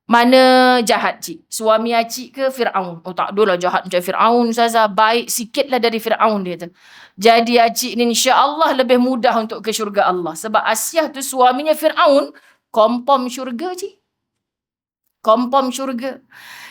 S1: Mana jahat cik? Suami cik ke Fir'aun? Oh tak adalah jahat macam Fir'aun Ustazah. Baik sikitlah dari Fir'aun dia tu. Jadi cik ni insya-Allah lebih mudah untuk ke syurga Allah. Sebab Asiyah tu suaminya Fir'aun, kompom syurga cik. Kompom syurga.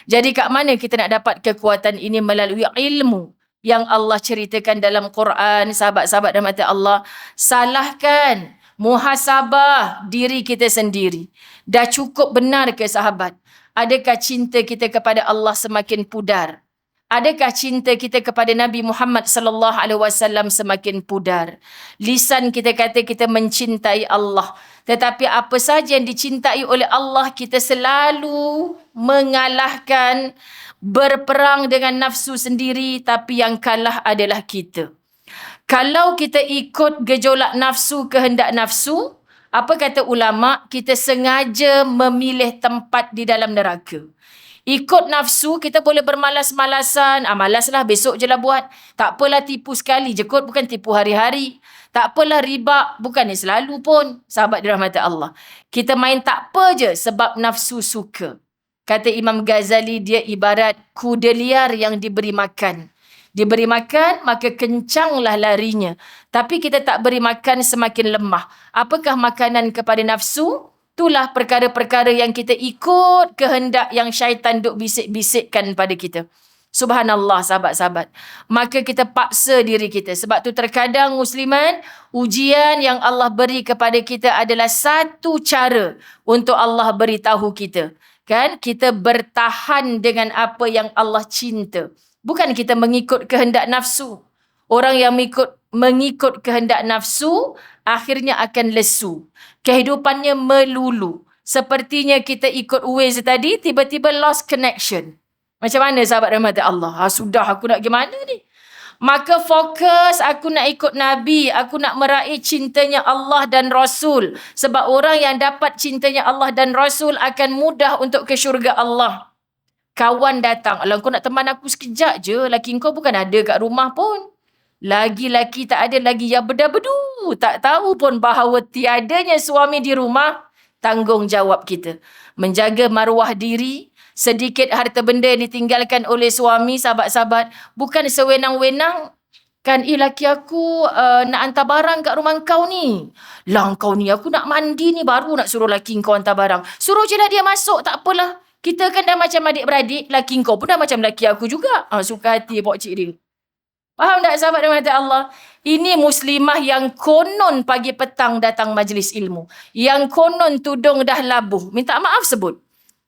S1: Jadi kat mana kita nak dapat kekuatan ini? Melalui ilmu yang Allah ceritakan dalam Quran. Sahabat-sahabat dan mata Allah, salahkan, muhasabah diri kita sendiri. Dah cukup benar ke sahabat? Adakah cinta kita kepada Allah semakin pudar? Adakah cinta kita kepada Nabi Muhammad sallallahu alaihi wasallam semakin pudar? Lisan kita kata kita mencintai Allah, tetapi apa saja yang dicintai oleh Allah kita selalu mengalahkan, berperang dengan nafsu sendiri, tapi yang kalah adalah kita. Kalau kita ikut gejolak nafsu, kehendak nafsu, apa kata ulama? Kita sengaja memilih tempat di dalam neraka. Ikut nafsu, kita boleh bermalas-malasan. Malaslah, besok je lah buat. Tak apalah tipu sekali je kot, bukan tipu hari-hari. Tak apalah riba, bukannya selalu pun. Sahabat dirahmati Allah. Kita main tak apa je sebab nafsu suka. Kata Imam Ghazali, dia ibarat kuda liar yang diberi makan. Diberi makan, maka kencanglah larinya. Tapi kita tak beri makan, semakin lemah. Apakah makanan kepada nafsu? Itulah perkara-perkara yang kita ikut kehendak yang syaitan duk bisik-bisikkan pada kita. Subhanallah sahabat-sahabat. Maka kita paksa diri kita. Sebab tu terkadang musliman, ujian yang Allah beri kepada kita adalah satu cara untuk Allah beritahu kita. Kan kita bertahan dengan apa yang Allah cinta. Bukan kita mengikut kehendak nafsu. Orang yang mengikut kehendak nafsu akhirnya akan lesu. Kehidupannya melulu. Sepertinya kita ikut Waze tadi, tiba-tiba lost connection. Macam mana sahabat rahmat Allah? Sudah aku nak gimana ni? Maka fokus aku nak ikut Nabi. Aku nak meraih cintanya Allah dan Rasul. Sebab orang yang dapat cintanya Allah dan Rasul akan mudah untuk ke syurga Allah. Kawan datang. Alah, kau nak teman aku sekejap je. Laki kau bukan ada kat rumah pun. Lagi-laki tak ada lagi yang berda-berdu. Tak tahu pun bahawa tiadanya suami di rumah. Tanggungjawab kita. Menjaga maruah diri. Sedikit harta benda yang ditinggalkan oleh suami, sahabat-sahabat. Bukan sewenang-wenang. Kan, laki aku nak hantar barang kat rumah kau ni. Lah kau ni, aku nak mandi ni, baru nak suruh laki kau hantar barang. Suruh je lah dia masuk, tak apalah. Kita kan dah macam adik-beradik, laki kau pun dah macam laki aku juga. Suka hati pokcik dia. Faham tak sahabat rahmat Allah? Ini muslimah yang konon pagi petang datang majlis ilmu. Yang konon tudung dah labuh. Minta maaf sebut.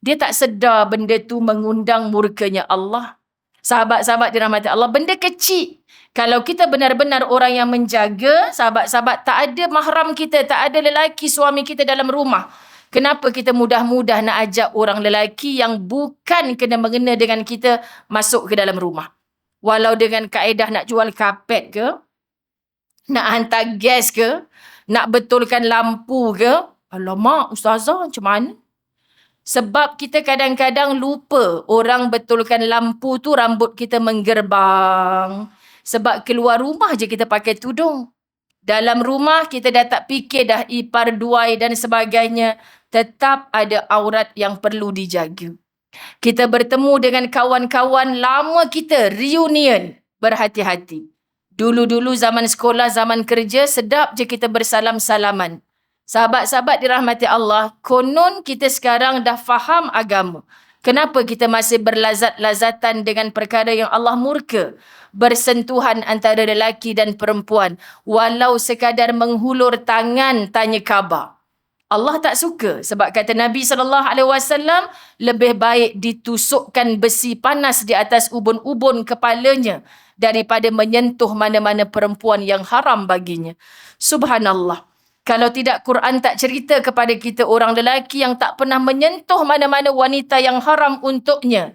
S1: Dia tak sedar benda tu mengundang murkanya Allah. Sahabat-sahabat dirahmati Allah, benda kecil. Kalau kita benar-benar orang yang menjaga, sahabat-sahabat, tak ada mahram kita, tak ada lelaki suami kita dalam rumah. Kenapa kita mudah-mudah nak ajak orang lelaki yang bukan kena-mengena dengan kita masuk ke dalam rumah? Walau dengan kaedah nak jual kapet ke, nak hantar gas ke, nak betulkan lampu ke. Alamak, ustazah macam mana? Sebab kita kadang-kadang lupa orang betulkan lampu tu rambut kita menggerbang. Sebab keluar rumah je kita pakai tudung. Dalam rumah kita dah tak fikir dah ipar duai dan sebagainya. Tetap ada aurat yang perlu dijaga. Kita bertemu dengan kawan-kawan lama kita, reunion. Berhati-hati. Dulu-dulu zaman sekolah, zaman kerja, sedap je kita bersalam-salaman. Sahabat-sahabat dirahmati Allah, konon kita sekarang dah faham agama. Kenapa kita masih berlazat-lazatan dengan perkara yang Allah murka? Bersentuhan antara lelaki dan perempuan. Walau sekadar menghulur tangan tanya khabar. Allah tak suka sebab kata Nabi SAW, lebih baik ditusukkan besi panas di atas ubun-ubun kepalanya daripada menyentuh mana-mana perempuan yang haram baginya. Subhanallah. Kalau tidak, Quran tak cerita kepada kita orang lelaki yang tak pernah menyentuh mana-mana wanita yang haram untuknya.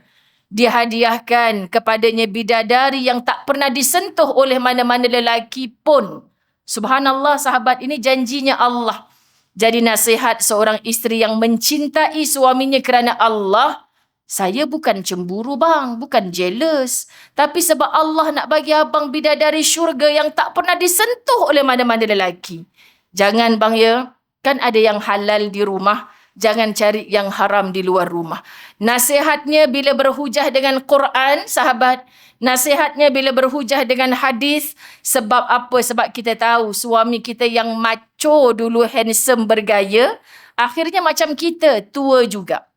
S1: Dihadiahkan kepadanya bidadari yang tak pernah disentuh oleh mana-mana lelaki pun. Subhanallah sahabat, ini janjinya Allah. Jadi nasihat seorang isteri yang mencintai suaminya kerana Allah, saya bukan cemburu bang, bukan jealous. Tapi sebab Allah nak bagi abang bidadari syurga yang tak pernah disentuh oleh mana-mana lelaki. Jangan bang ya, kan ada yang halal di rumah, jangan cari yang haram di luar rumah. Nasihatnya bila berhujah dengan Quran, sahabat, nasihatnya bila berhujah dengan hadis. Sebab apa? Sebab kita tahu suami kita yang macho dulu, handsome, bergaya, akhirnya macam kita, tua juga.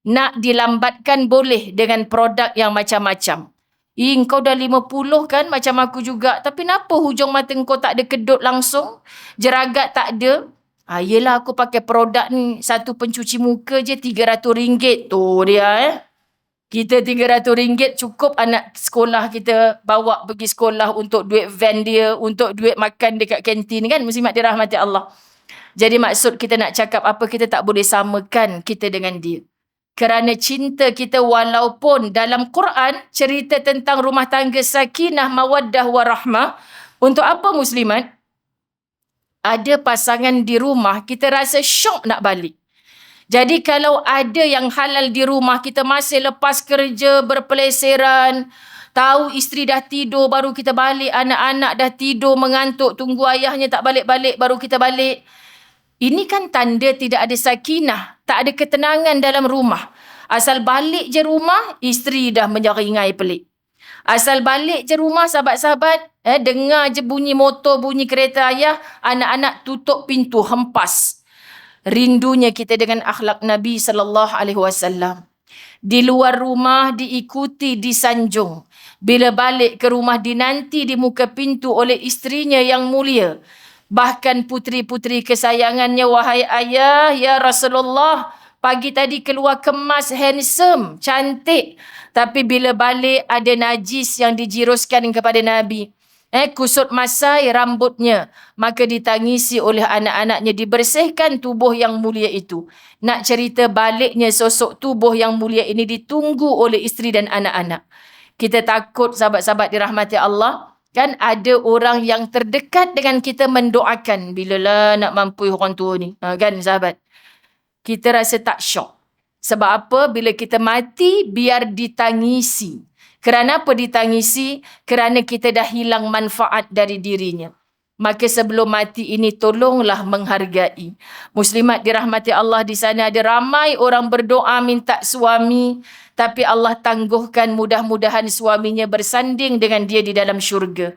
S1: Nak dilambatkan boleh dengan produk yang macam-macam. Kau dah 50 kan macam aku juga. Tapi kenapa hujung mata kau tak ada kedut langsung? Jeragat tak ada? Yelah aku pakai produk ni. Satu pencuci muka je RM300. Tu dia Kita RM300 cukup anak sekolah kita bawa pergi sekolah untuk duit van dia, untuk duit makan dekat kantin kan. Muslimat dirahmati Allah. Jadi maksud kita nak cakap apa, kita tak boleh samakan kita dengan dia. Kerana cinta kita walaupun dalam Quran cerita tentang rumah tangga sakinah, mawaddah, warahmah. Untuk apa muslimat? Ada pasangan di rumah, kita rasa syok nak balik. Jadi kalau ada yang halal di rumah, kita masih lepas kerja, berpeleseran, tahu isteri dah tidur, baru kita balik, anak-anak dah tidur, mengantuk, tunggu ayahnya tak balik-balik, baru kita balik. Ini kan tanda tidak ada sakinah, tak ada ketenangan dalam rumah. Asal balik je rumah, isteri dah menyeringai pelik. Asal balik je rumah, sahabat-sahabat, dengar je bunyi motor, bunyi kereta ayah, anak-anak tutup pintu, hempas. Rindunya kita dengan akhlak Nabi SAW. Di luar rumah diikuti, disanjung. Bila balik ke rumah dinanti di muka pintu oleh isterinya yang mulia. Bahkan puteri-puteri kesayangannya, wahai ayah, ya Rasulullah, Pagi tadi keluar kemas, handsome, cantik. Tapi bila balik ada najis yang dijiruskan kepada Nabi. Kusut masai rambutnya. Maka ditangisi oleh anak-anaknya. Dibersihkan tubuh yang mulia itu. Nak cerita baliknya sosok tubuh yang mulia ini ditunggu oleh isteri dan anak-anak. Kita takut sahabat-sahabat dirahmati Allah. Kan ada orang yang terdekat dengan kita mendoakan. Bilalah nak mampu orang tua ni. Kan sahabat? Kita rasa tak syok. Sebab apa? Bila kita mati, biar ditangisi. Kerana apa ditangisi? Kerana kita dah hilang manfaat dari dirinya. Maka sebelum mati ini tolonglah menghargai. Muslimat dirahmati Allah, di sana ada ramai orang berdoa minta suami. Tapi Allah tangguhkan, mudah-mudahan suaminya bersanding dengan dia di dalam syurga.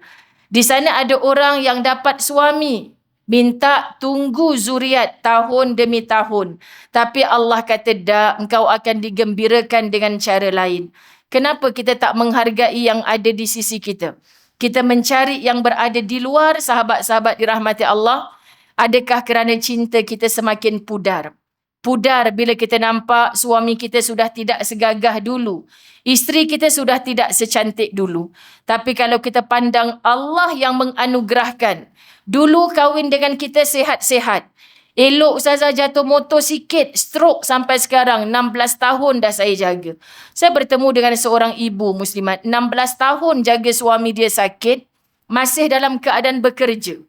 S1: Di sana ada orang yang dapat suami. Minta tunggu zuriat tahun demi tahun. Tapi Allah kata, dak, engkau akan digembirakan dengan cara lain. Kenapa kita tak menghargai yang ada di sisi kita? Kita mencari yang berada di luar, sahabat-sahabat dirahmati Allah. Adakah kerana cinta kita semakin pudar? Pudar bila kita nampak suami kita sudah tidak segagah dulu. Isteri kita sudah tidak secantik dulu. Tapi kalau kita pandang Allah yang menganugerahkan. Dulu kahwin dengan kita sihat-sihat. Elok Ustazah jatuh motor sikit, stroke sampai sekarang. 16 tahun dah saya jaga. Saya bertemu dengan seorang ibu muslimat. 16 tahun jaga suami dia sakit. Masih dalam keadaan bekerja.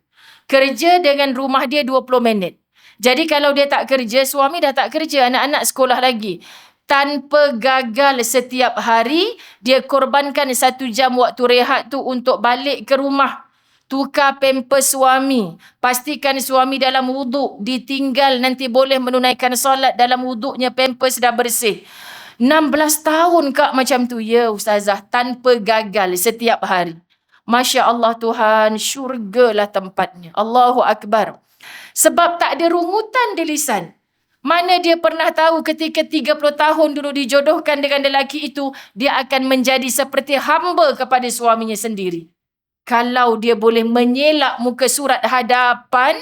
S1: Kerja dengan rumah dia 20 minit. Jadi kalau dia tak kerja, suami dah tak kerja, anak-anak sekolah lagi. Tanpa gagal setiap hari, dia korbankan 1 jam waktu rehat tu untuk balik ke rumah. Tukar pampers suami. Pastikan suami dalam wuduk. Ditinggal nanti boleh menunaikan solat dalam wuduknya, pampers dah bersih. 16 tahun kak macam tu. Ya Ustazah, tanpa gagal setiap hari. Masya Allah Tuhan, syurgalah tempatnya. Allahu Akbar. Sebab tak ada rungutan di lisan. Mana dia pernah tahu ketika 30 tahun dulu dijodohkan dengan lelaki itu, dia akan menjadi seperti hamba kepada suaminya sendiri. Kalau dia boleh menyelak muka surat hadapan,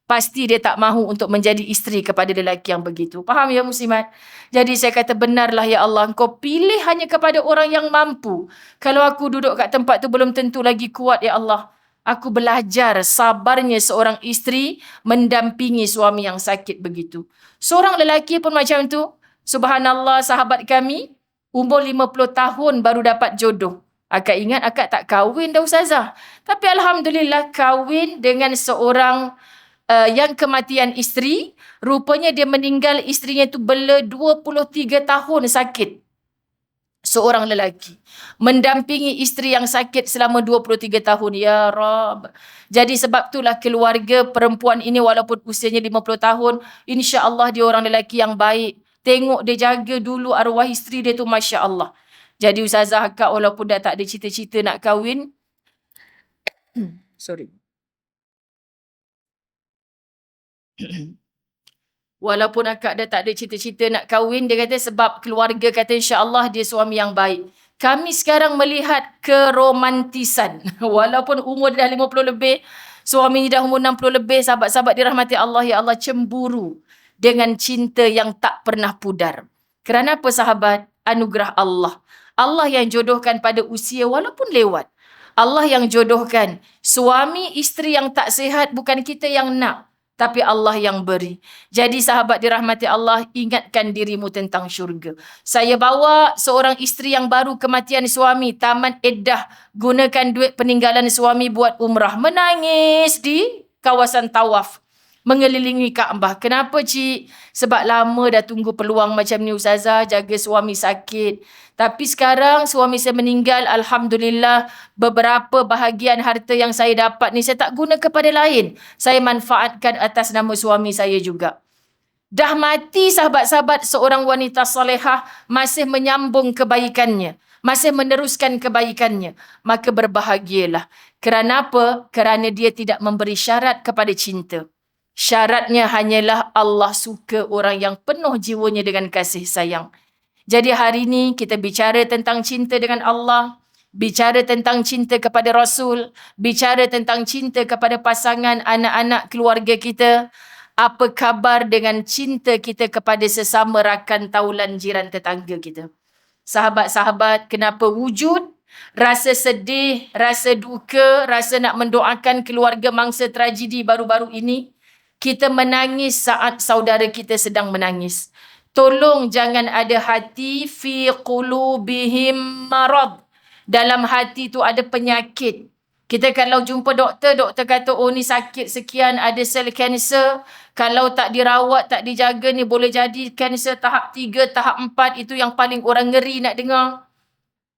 S1: pasti dia tak mahu untuk menjadi isteri kepada lelaki yang begitu. Faham ya muslimat? Jadi saya kata, benarlah ya Allah, engkau pilih hanya kepada orang yang mampu. Kalau aku duduk kat tempat tu belum tentu lagi kuat ya Allah. Aku belajar sabarnya seorang isteri mendampingi suami yang sakit begitu. Seorang lelaki pun macam tu. Subhanallah, sahabat kami, umur 50 tahun baru dapat jodoh. Akak ingat akak tak kahwin dah Ustazah. Tapi Alhamdulillah kahwin dengan seorang yang kematian isteri. Rupanya dia meninggal, isterinya tu bela 23 tahun sakit. Seorang lelaki mendampingi isteri yang sakit selama 23 tahun. Ya Rab. Jadi sebab itulah keluarga perempuan ini walaupun usianya 50 tahun, insya-Allah dia orang lelaki yang baik. Tengok dia jaga dulu arwah isteri dia tu, Masya Allah. Jadi Ustazah akak walaupun dah tak ada cita-cita nak kahwin. Sorry. Walaupun akak dah tak ada cita-cita nak kahwin, dia kata sebab keluarga kata insya-Allah dia suami yang baik. Kami sekarang melihat keromantisan. Walaupun umur dah 50 lebih, suami dah umur 60 lebih, sahabat-sahabat dirahmati Allah, ya Allah, cemburu dengan cinta yang tak pernah pudar. Kerana apa sahabat? Anugerah Allah. Allah yang jodohkan pada usia walaupun lewat. Allah yang jodohkan. Suami isteri yang tak sihat bukan kita yang nak. Tapi Allah yang beri. Jadi sahabat dirahmati Allah, ingatkan dirimu tentang syurga. Saya bawa seorang isteri yang baru kematian suami, tamat iddah, gunakan duit peninggalan suami buat umrah. Menangis di kawasan tawaf. Mengelilingi Kaabah. Kenapa cik? Sebab lama dah tunggu peluang macam ni Ustazah, jaga suami sakit. Tapi sekarang suami saya meninggal, Alhamdulillah, beberapa bahagian harta yang saya dapat ni saya tak guna kepada lain. Saya manfaatkan atas nama suami saya juga. Dah mati sahabat-sahabat, seorang wanita salihah masih menyambung kebaikannya. Masih meneruskan kebaikannya. Maka berbahagialah. Kerana apa? Kerana dia tidak memberi syarat kepada cinta. Syaratnya hanyalah Allah suka orang yang penuh jiwanya dengan kasih sayang. Jadi hari ini kita bicara tentang cinta dengan Allah, bicara tentang cinta kepada Rasul, bicara tentang cinta kepada pasangan, anak-anak, keluarga kita. Apa khabar dengan cinta kita kepada sesama rakan taulan jiran tetangga kita? Sahabat-sahabat, kenapa wujud rasa sedih, rasa duka, rasa nak mendoakan keluarga mangsa tragedi baru-baru ini? Kita menangis saat saudara kita sedang menangis. Tolong jangan ada hati fi qulubihim marad. Dalam hati tu ada penyakit. Kita kalau jumpa doktor, doktor kata, oh ni sakit sekian, ada sel kanser. Kalau tak dirawat, tak dijaga ni boleh jadi kanser tahap 3, tahap 4. Itu yang paling orang ngeri nak dengar.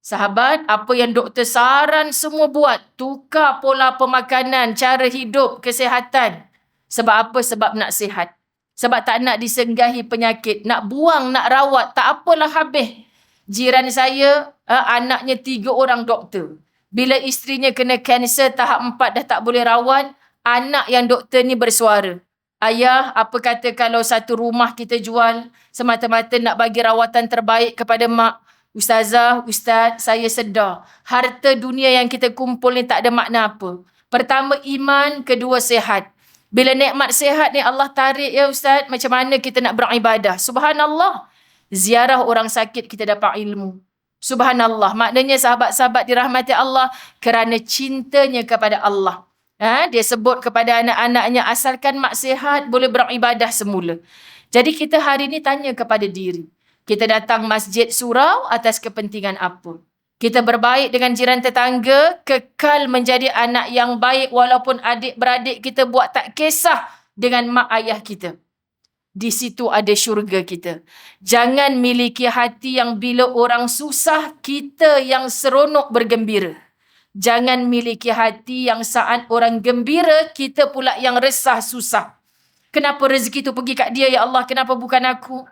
S1: Sahabat, apa yang doktor saran semua buat. Tukar pola pemakanan, cara hidup, kesihatan. Sebab apa? Sebab nak sihat. Sebab tak nak disenggahi penyakit. Nak buang, nak rawat, tak apalah habis. Jiran saya, anaknya 3 orang doktor. Bila isterinya kena kanser tahap 4 dah tak boleh rawat, anak yang doktor ni bersuara. Ayah, apa kata kalau satu rumah kita jual semata-mata nak bagi rawatan terbaik kepada mak? Ustazah, Ustaz, saya sedar. Harta dunia yang kita kumpul ni tak ada makna apa. Pertama, iman. Kedua, sihat. Bila nikmat sihat ni Allah tarik ya Ustaz, macam mana kita nak beribadah? Subhanallah. Ziarah orang sakit kita dapat ilmu. Subhanallah. Maknanya sahabat-sahabat dirahmati Allah kerana cintanya kepada Allah. Dia sebut kepada anak-anaknya, asalkan mak sihat, boleh beribadah semula. Jadi kita hari ini tanya kepada diri. Kita datang masjid surau atas kepentingan apa? Kita berbaik dengan jiran tetangga, kekal menjadi anak yang baik walaupun adik-beradik kita buat tak kisah dengan mak ayah kita. Di situ ada syurga kita. Jangan miliki hati yang bila orang susah, kita yang seronok bergembira. Jangan miliki hati yang saat orang gembira, kita pula yang resah susah. Kenapa rezeki itu pergi kat dia, ya Allah? Kenapa bukan aku?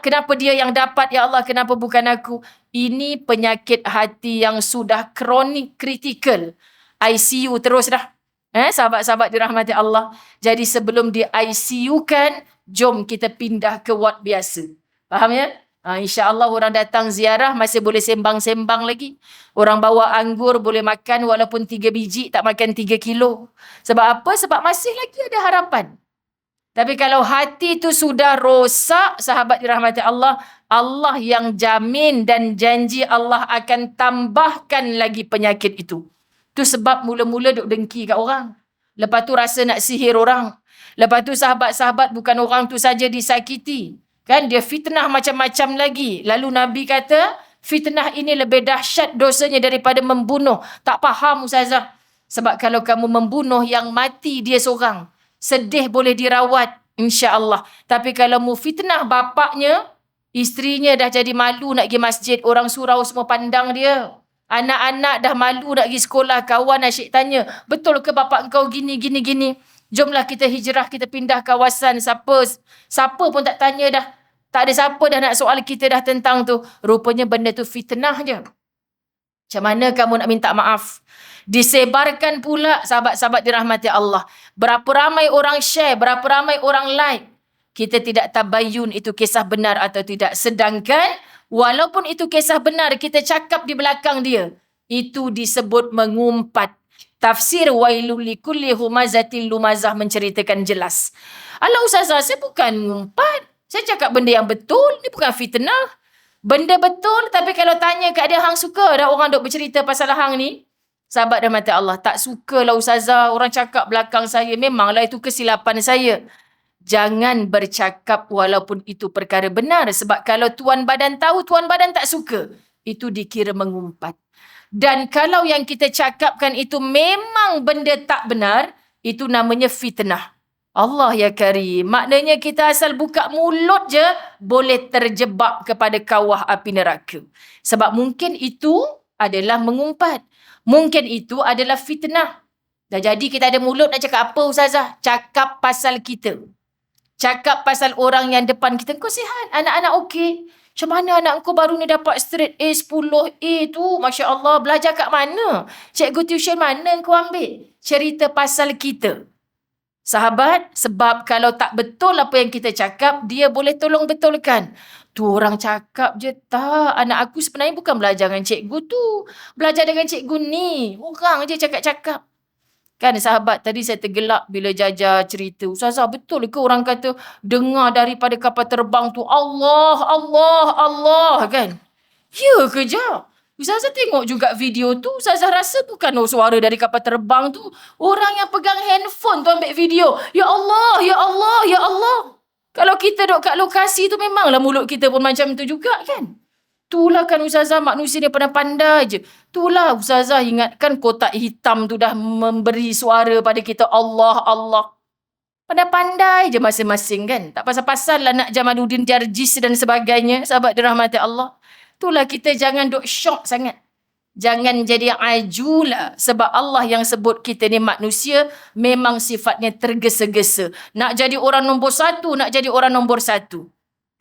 S1: Kenapa dia yang dapat, ya Allah? Kenapa bukan aku? Ini penyakit hati yang sudah kronik, kritikal. ICU terus dah. Sahabat-sahabat dirahmati Allah. Jadi sebelum di ICU kan, jom kita pindah ke ward biasa. Faham ya? InsyaAllah orang datang ziarah masih boleh sembang-sembang lagi. Orang bawa anggur boleh makan walaupun 3 biji, tak makan 3 kilo. Sebab apa? Sebab masih lagi ada harapan. Tapi kalau hati itu sudah rosak, sahabat dirahmati Allah, Allah yang jamin dan janji Allah akan tambahkan lagi penyakit itu. Itu sebab mula-mula duk dengki kat orang. Lepas tu rasa nak sihir orang. Lepas tu sahabat-sahabat bukan orang tu saja disakiti. Kan dia fitnah macam-macam lagi. Lalu Nabi kata, fitnah ini lebih dahsyat dosanya daripada membunuh. Tak faham Ustazah. Sebab kalau kamu membunuh yang mati dia seorang, sedih boleh dirawat, insya-Allah. Tapi kalau mu fitnah bapaknya, isterinya dah jadi malu nak pergi masjid, orang surau semua pandang dia. Anak-anak dah malu nak pergi sekolah, kawan asyik tanya, betul ke bapak engkau gini, gini, gini? Jomlah kita hijrah, kita pindah kawasan. Siapa pun tak tanya dah. Tak ada siapa dah nak soal kita dah tentang tu. Rupanya benda tu fitnah je. Macam mana kamu nak minta maaf? Disebarkan pula sahabat-sahabat dirahmati Allah. Berapa ramai orang share, berapa ramai orang like. Kita tidak tabayun itu kisah benar atau tidak. Sedangkan walaupun itu kisah benar, kita cakap di belakang dia. Itu disebut mengumpat. Tafsir wailul likulli humazatil lumazah menceritakan jelas. Alah Ustazah, saya bukan ngumpat. Saya cakap benda yang betul. Ini bukan fitnah. Benda betul, tapi kalau tanya kat dia, hang suka dah orang duk bercerita pasal hang ni? Sahabat rahmat Allah, tak sukalah Ustazah orang cakap belakang saya. Memanglah itu kesilapan saya. Jangan bercakap walaupun itu perkara benar. Sebab kalau tuan badan tahu, tuan badan tak suka. Itu dikira mengumpat. Dan kalau yang kita cakapkan itu memang benda tak benar, itu namanya fitnah. Allah ya karim. Maknanya kita asal buka mulut je, boleh terjebak kepada kawah api neraka. Sebab mungkin itu adalah mengumpat. Mungkin itu adalah fitnah. Dah jadi kita ada mulut nak cakap apa Ustazah? Cakap pasal kita. Cakap pasal orang yang depan kita. Kau sihat? Anak-anak okey? Macam mana anak kau baru ni dapat straight A 10A tu? Masya Allah, belajar kat mana? Cikgu tuition mana kau ambil? Cerita pasal kita. Sahabat, sebab kalau tak betul apa yang kita cakap, dia boleh tolong betulkan. Tu orang cakap je, tak. Anak aku sebenarnya bukan belajar dengan cikgu tu. Belajar dengan cikgu ni. Orang je cakap-cakap. Kan sahabat tadi saya tergelak bila Jaja cerita. Ustazah, betul ke orang kata dengar daripada kapal terbang tu Allah, Allah, Allah kan? Ya ke je? Ustazah tengok juga video tu. Ustazah rasa bukan suara dari kapal terbang tu. Orang yang pegang handphone tu ambil video. Ya Allah, ya Allah, ya Allah. Kalau kita duduk kat lokasi tu memanglah mulut kita pun macam tu juga kan? Itulah kan Ustazah, manusia dia pandai-pandai je. Itulah Ustazah ingatkan kotak hitam tu dah memberi suara pada kita Allah, Allah. Pandai-pandai je masing-masing kan. Tak pasal-pasal lah nak Jamaluddin Jarjis dan sebagainya. Sahabat dirahmati Allah. Itulah kita jangan duk syok sangat. Jangan jadi ajulah. Sebab Allah yang sebut kita ni manusia memang sifatnya tergesa-gesa. Nak jadi orang nombor satu, nak jadi orang nombor satu.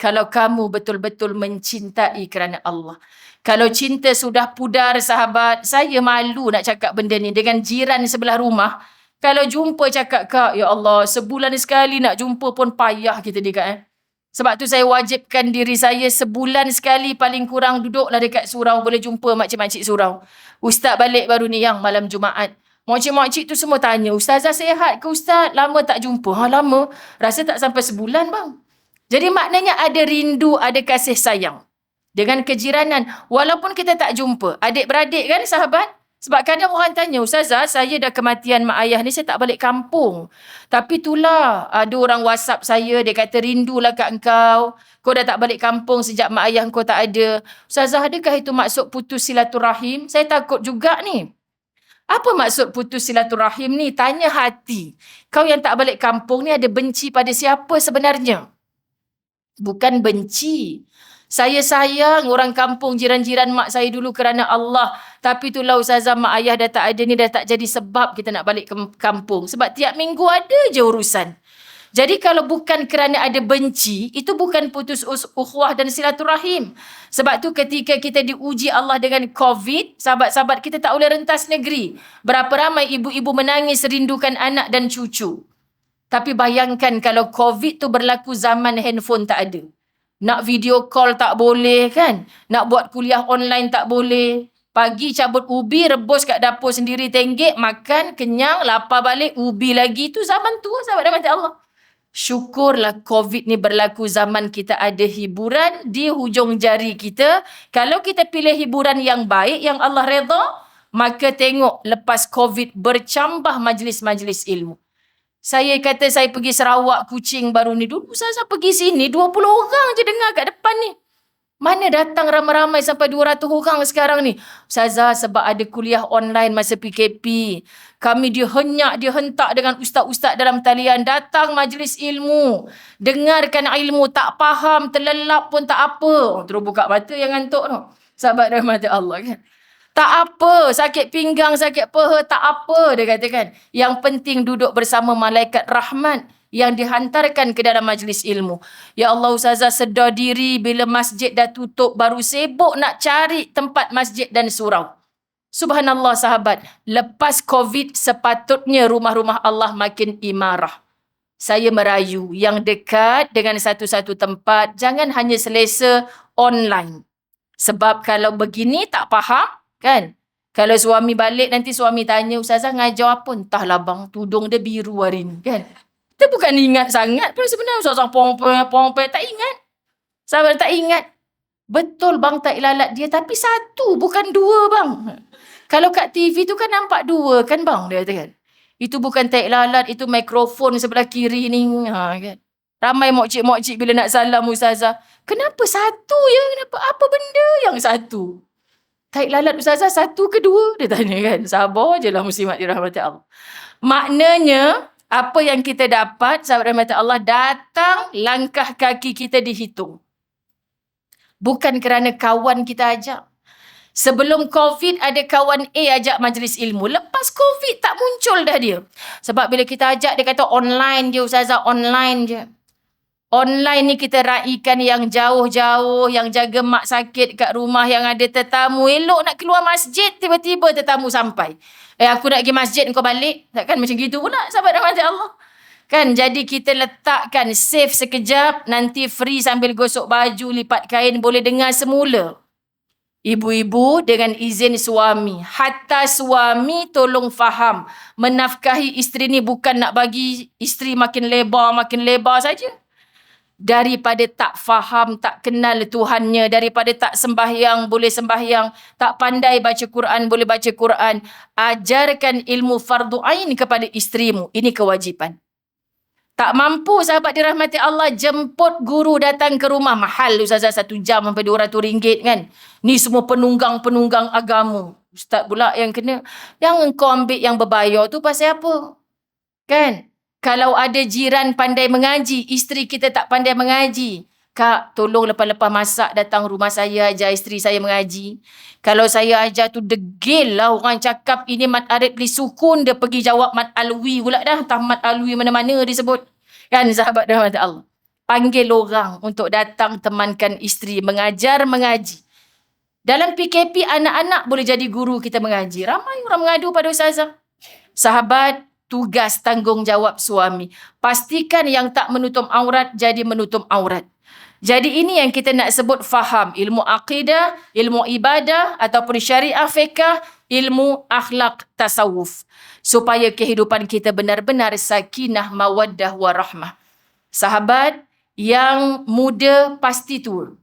S1: Kalau kamu betul-betul mencintai kerana Allah. Kalau cinta sudah pudar sahabat, saya malu nak cakap benda ni dengan jiran sebelah rumah. Kalau jumpa cakap, Kak, ya Allah, sebulan sekali nak jumpa pun payah kita ni Kak. Sebab tu saya wajibkan diri saya sebulan sekali paling kurang duduklah dekat surau, boleh jumpa makcik-makcik surau. Ustaz balik baru ni yang malam Jumaat. Makcik-makcik tu semua tanya, Ustazah sihat ke Ustaz? Lama tak jumpa. Lama. Rasa tak sampai sebulan bang. Jadi maknanya ada rindu, ada kasih sayang. Dengan kejiranan. Walaupun kita tak jumpa. Adik-beradik kan sahabat? Sebab kadang orang tanya, Ustazah, saya dah kematian mak ayah ni, saya tak balik kampung. Tapi itulah, ada orang WhatsApp saya, dia kata rindulah kat engkau. Kau dah tak balik kampung sejak mak ayah kau tak ada. Ustazah, adakah itu maksud putus silaturahim? Saya takut juga ni. Apa maksud putus silaturahim ni? Tanya hati. Kau yang tak balik kampung ni ada benci pada siapa sebenarnya? Bukan benci. Saya sayang orang kampung, jiran-jiran mak saya dulu kerana Allah. Tapi itulah Ustazah, mak ayah dah tak ada ni, dah tak jadi sebab kita nak balik ke kampung. Sebab tiap minggu ada je urusan. Jadi kalau bukan kerana ada benci, itu bukan putus ukhuwah dan silaturahim. Sebab tu ketika kita diuji Allah dengan COVID, sahabat-sahabat kita tak boleh rentas negeri. Berapa ramai ibu-ibu menangis rindukan anak dan cucu. Tapi bayangkan kalau COVID tu berlaku zaman handphone tak ada. Nak video call tak boleh kan? Nak buat kuliah online tak boleh. Pagi cabut ubi, rebus kat dapur sendiri tenggek, makan, kenyang, lapar balik, ubi lagi. Tu zaman tu sahabat rahmat Allah. Syukurlah COVID ni berlaku zaman kita ada hiburan di hujung jari kita. Kalau kita pilih hiburan yang baik, yang Allah redha, maka tengok lepas COVID bercambah majlis-majlis ilmu. Saya kata saya pergi Sarawak, Kuching baru ni. Dulu saya pergi sini, 20 orang je dengar kat depan ni. Mana datang ramai-ramai sampai 200 orang sekarang ni? Ustazah, sebab ada kuliah online masa PKP. Kami dihentak dengan ustaz-ustaz dalam talian. Datang majlis ilmu. Dengarkan ilmu, tak faham, terlelap pun tak apa. Terus buka mata yang ngantuk tu. Sahabat rahmat Allah kan. Tak apa, sakit pinggang, sakit paha, tak apa, dia katakan. Yang penting duduk bersama malaikat rahmat yang dihantarkan ke dalam majlis ilmu. Ya Allah, Ustazah sedar diri bila masjid dah tutup, baru sibuk nak cari tempat masjid dan surau. Subhanallah sahabat, lepas COVID sepatutnya rumah-rumah Allah makin imarah. Saya merayu yang dekat dengan satu-satu tempat, jangan hanya selesa online. Sebab kalau begini tak faham, kan? Kalau suami balik nanti suami tanya, Ustazah ngajar apa? Entahlah bang, tudung dia biru hari ni, kan? Kita bukan ingat sangat pun sebenarnya. Ustazah pompe, tak ingat. Sahabat tak ingat. Betul bang tak lalat dia, tapi satu bukan dua bang. Kalau kat TV tu kan nampak dua kan bang, dia kata kan. Itu bukan tak lalat, itu mikrofon sebelah kiri ni. Kan? Ramai mokcik-mokcik bila nak salam Ustazah. Kenapa satu ya? Kenapa? Apa benda yang satu? Taik lalat Ustazah, satu ke dua? Dia tanya kan. Sabar je lah muslimat dirahmati Allah. Maknanya, apa yang kita dapat, sahabat rahmat Allah, datang langkah kaki kita dihitung. Bukan kerana kawan kita ajak. Sebelum COVID, ada kawan A ajak majlis ilmu. Lepas COVID, tak muncul dah dia. Sebab bila kita ajak, dia kata online je Ustazah, online je. Online ni kita raikan yang jauh-jauh, yang jaga mak sakit kat rumah, yang ada tetamu. Elok nak keluar masjid, tiba-tiba tetamu sampai. Aku nak pergi masjid, kau balik. Takkan macam gitu pula, sahabat rahmat Allah. Kan, jadi kita letakkan save sekejap, nanti free sambil gosok baju, lipat kain, boleh dengar semula. Ibu-ibu dengan izin suami. Hatta suami tolong faham. Menafkahi isteri ni bukan nak bagi isteri makin lebar saja. Daripada tak faham, tak kenal Tuhannya, daripada tak sembahyang, boleh sembahyang, tak pandai baca Quran, boleh baca Quran. Ajarkan ilmu fardu ain kepada isterimu. Ini kewajipan. Tak mampu sahabat dirahmati Allah, jemput guru datang ke rumah. Mahal Ustazah 1 jam sampai RM200 kan. Ni semua penunggang-penunggang agama. Ustaz pula yang kena. Yang engkau ambil yang berbayar tu pasal apa? Kan? Kalau ada jiran pandai mengaji, isteri kita tak pandai mengaji. Kak, tolong lepas-lepas masak datang rumah saya, ajar isteri saya mengaji. Kalau saya ajar tu degil lah orang cakap ini mat arid li sukun, dia pergi jawab mat alwi pula dah. Entah mat alwi mana-mana disebut. Kan sahabat rahmat Allah. Panggil orang untuk datang temankan isteri mengajar mengaji. Dalam PKP anak-anak boleh jadi guru kita mengaji. Ramai orang mengadu pada ustazah. Sahabat, tugas tanggungjawab suami. Pastikan yang tak menutup aurat jadi menutup aurat. Jadi ini yang kita nak sebut faham. Ilmu akidah, ilmu ibadah ataupun syariah fiqh, ilmu akhlak tasawuf. Supaya kehidupan kita benar-benar sakinah, mawaddah, warahmah. Sahabat, yang muda pasti tua.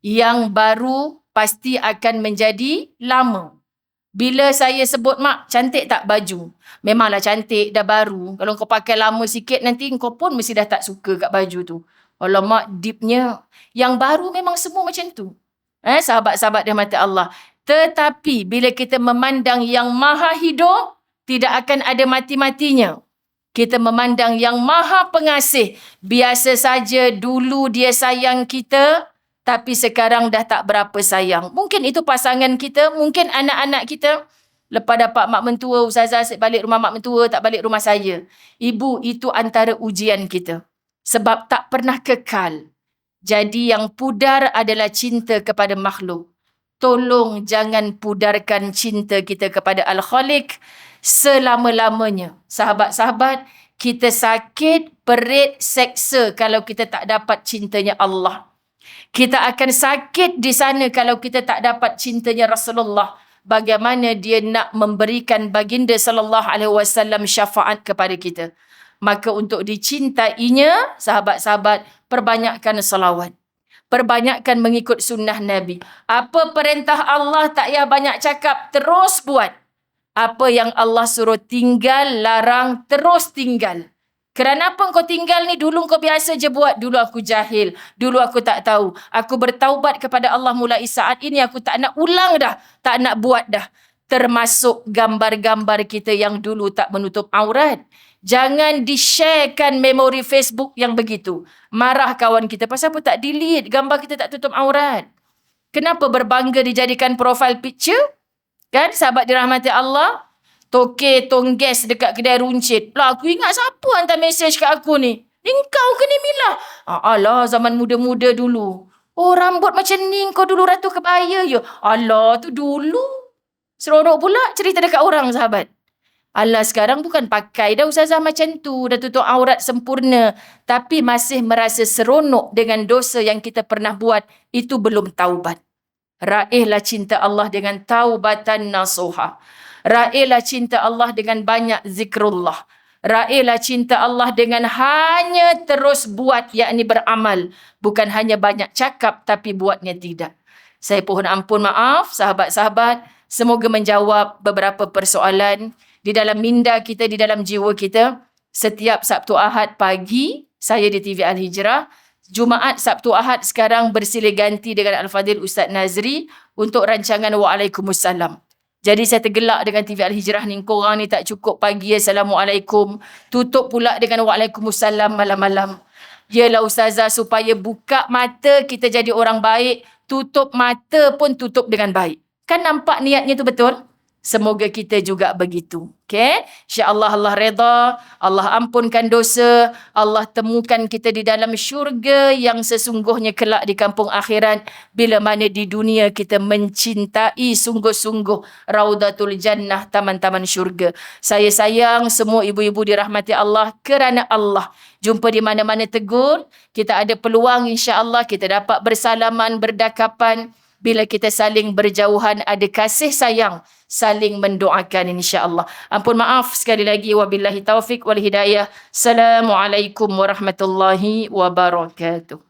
S1: Yang baru pasti akan menjadi lama. Bila saya sebut, mak, cantik tak baju? Memanglah cantik, dah baru. Kalau kau pakai lama sikit, nanti kau pun mesti dah tak suka kat baju tu. Alamak, deepnya. Yang baru memang semua macam tu. Sahabat-sahabat rahmat Allah. Tetapi, bila kita memandang yang maha hidup, tidak akan ada mati-matinya. Kita memandang yang maha pengasih. Biasa saja dulu dia sayang kita, tapi sekarang dah tak berapa sayang. Mungkin itu pasangan kita, mungkin anak-anak kita. Lepas dapat mak mentua, ustazah asyik balik rumah mak mentua, tak balik rumah saya. Ibu, itu antara ujian kita. Sebab tak pernah kekal. Jadi yang pudar adalah cinta kepada makhluk. Tolong jangan pudarkan cinta kita kepada Al-Khaliq selama-lamanya. Sahabat-sahabat, kita sakit, perit, seksa kalau kita tak dapat cintanya Allah. Kita akan sakit di sana kalau kita tak dapat cintanya Rasulullah. Bagaimana dia nak memberikan baginda sallallahu alaihi wasallam syafaat kepada kita. Maka untuk dicintainya, sahabat-sahabat, perbanyakkan salawat. Perbanyakkan mengikut sunnah Nabi. Apa perintah Allah tak payah banyak cakap, terus buat. Apa yang Allah suruh tinggal, larang, terus tinggal. Kerana apa kau tinggal ni? Dulu kau biasa je buat. Dulu aku jahil. Dulu aku tak tahu. Aku bertaubat kepada Allah mulai saat ini. Aku tak nak ulang dah. Tak nak buat dah. Termasuk gambar-gambar kita yang dulu tak menutup aurat. Jangan di-sharekan memori Facebook yang begitu. Marah kawan kita. Pasal apa tak delete gambar kita tak tutup aurat? Kenapa berbangga dijadikan profile picture? Kan sahabat dirahmati Allah? Toke tongges dekat kedai runcit. Lah aku ingat siapa hantar mesej kat aku ni? Ni kau ke ni Mila? Alah zaman muda-muda dulu. Oh rambut macam ni kau dulu Ratu Kebaya ya? Alah tu dulu. Seronok pula cerita dekat orang sahabat. Alah sekarang bukan pakai dah ustazah macam tu. Dah tutup aurat sempurna. Tapi masih merasa seronok dengan dosa yang kita pernah buat. Itu belum taubat. Raihlah cinta Allah dengan taubatan nasuha. Raihlah cinta Allah dengan banyak zikrullah. Raihlah cinta Allah dengan hanya terus buat, yakni beramal. Bukan hanya banyak cakap tapi buatnya tidak. Saya pohon ampun maaf sahabat-sahabat. Semoga menjawab beberapa persoalan di dalam minda kita, di dalam jiwa kita. Setiap Sabtu Ahad pagi saya di TV Al-Hijrah. Jumaat, Sabtu, Ahad sekarang bersilih ganti dengan Al-Fadhil Ustaz Nazri untuk rancangan Waalaikumsalam. Jadi saya tergelak dengan TV Al-Hijrah ni. Korang ni tak cukup pagi Assalamualaikum. Tutup pula dengan Waalaikumsalam malam-malam. Yalah ustazah supaya buka mata kita jadi orang baik. Tutup mata pun tutup dengan baik. Kan nampak niatnya tu betul? Semoga kita juga begitu. Okay? InsyaAllah Allah redha. Allah ampunkan dosa. Allah temukan kita di dalam syurga yang sesungguhnya kelak di kampung akhirat. Bila mana di dunia kita mencintai sungguh-sungguh Raudatul Jannah, taman-taman syurga. Saya sayang semua ibu-ibu dirahmati Allah kerana Allah. Jumpa di mana-mana tegur. Kita ada peluang insyaAllah kita dapat bersalaman, berdakapan. Bila kita saling berjauhan, ada kasih sayang, saling mendoakan insya-Allah. Ampun maaf sekali lagi, wabillahi taufik wal hidayah. Assalamualaikum warahmatullahi wabarakatuh.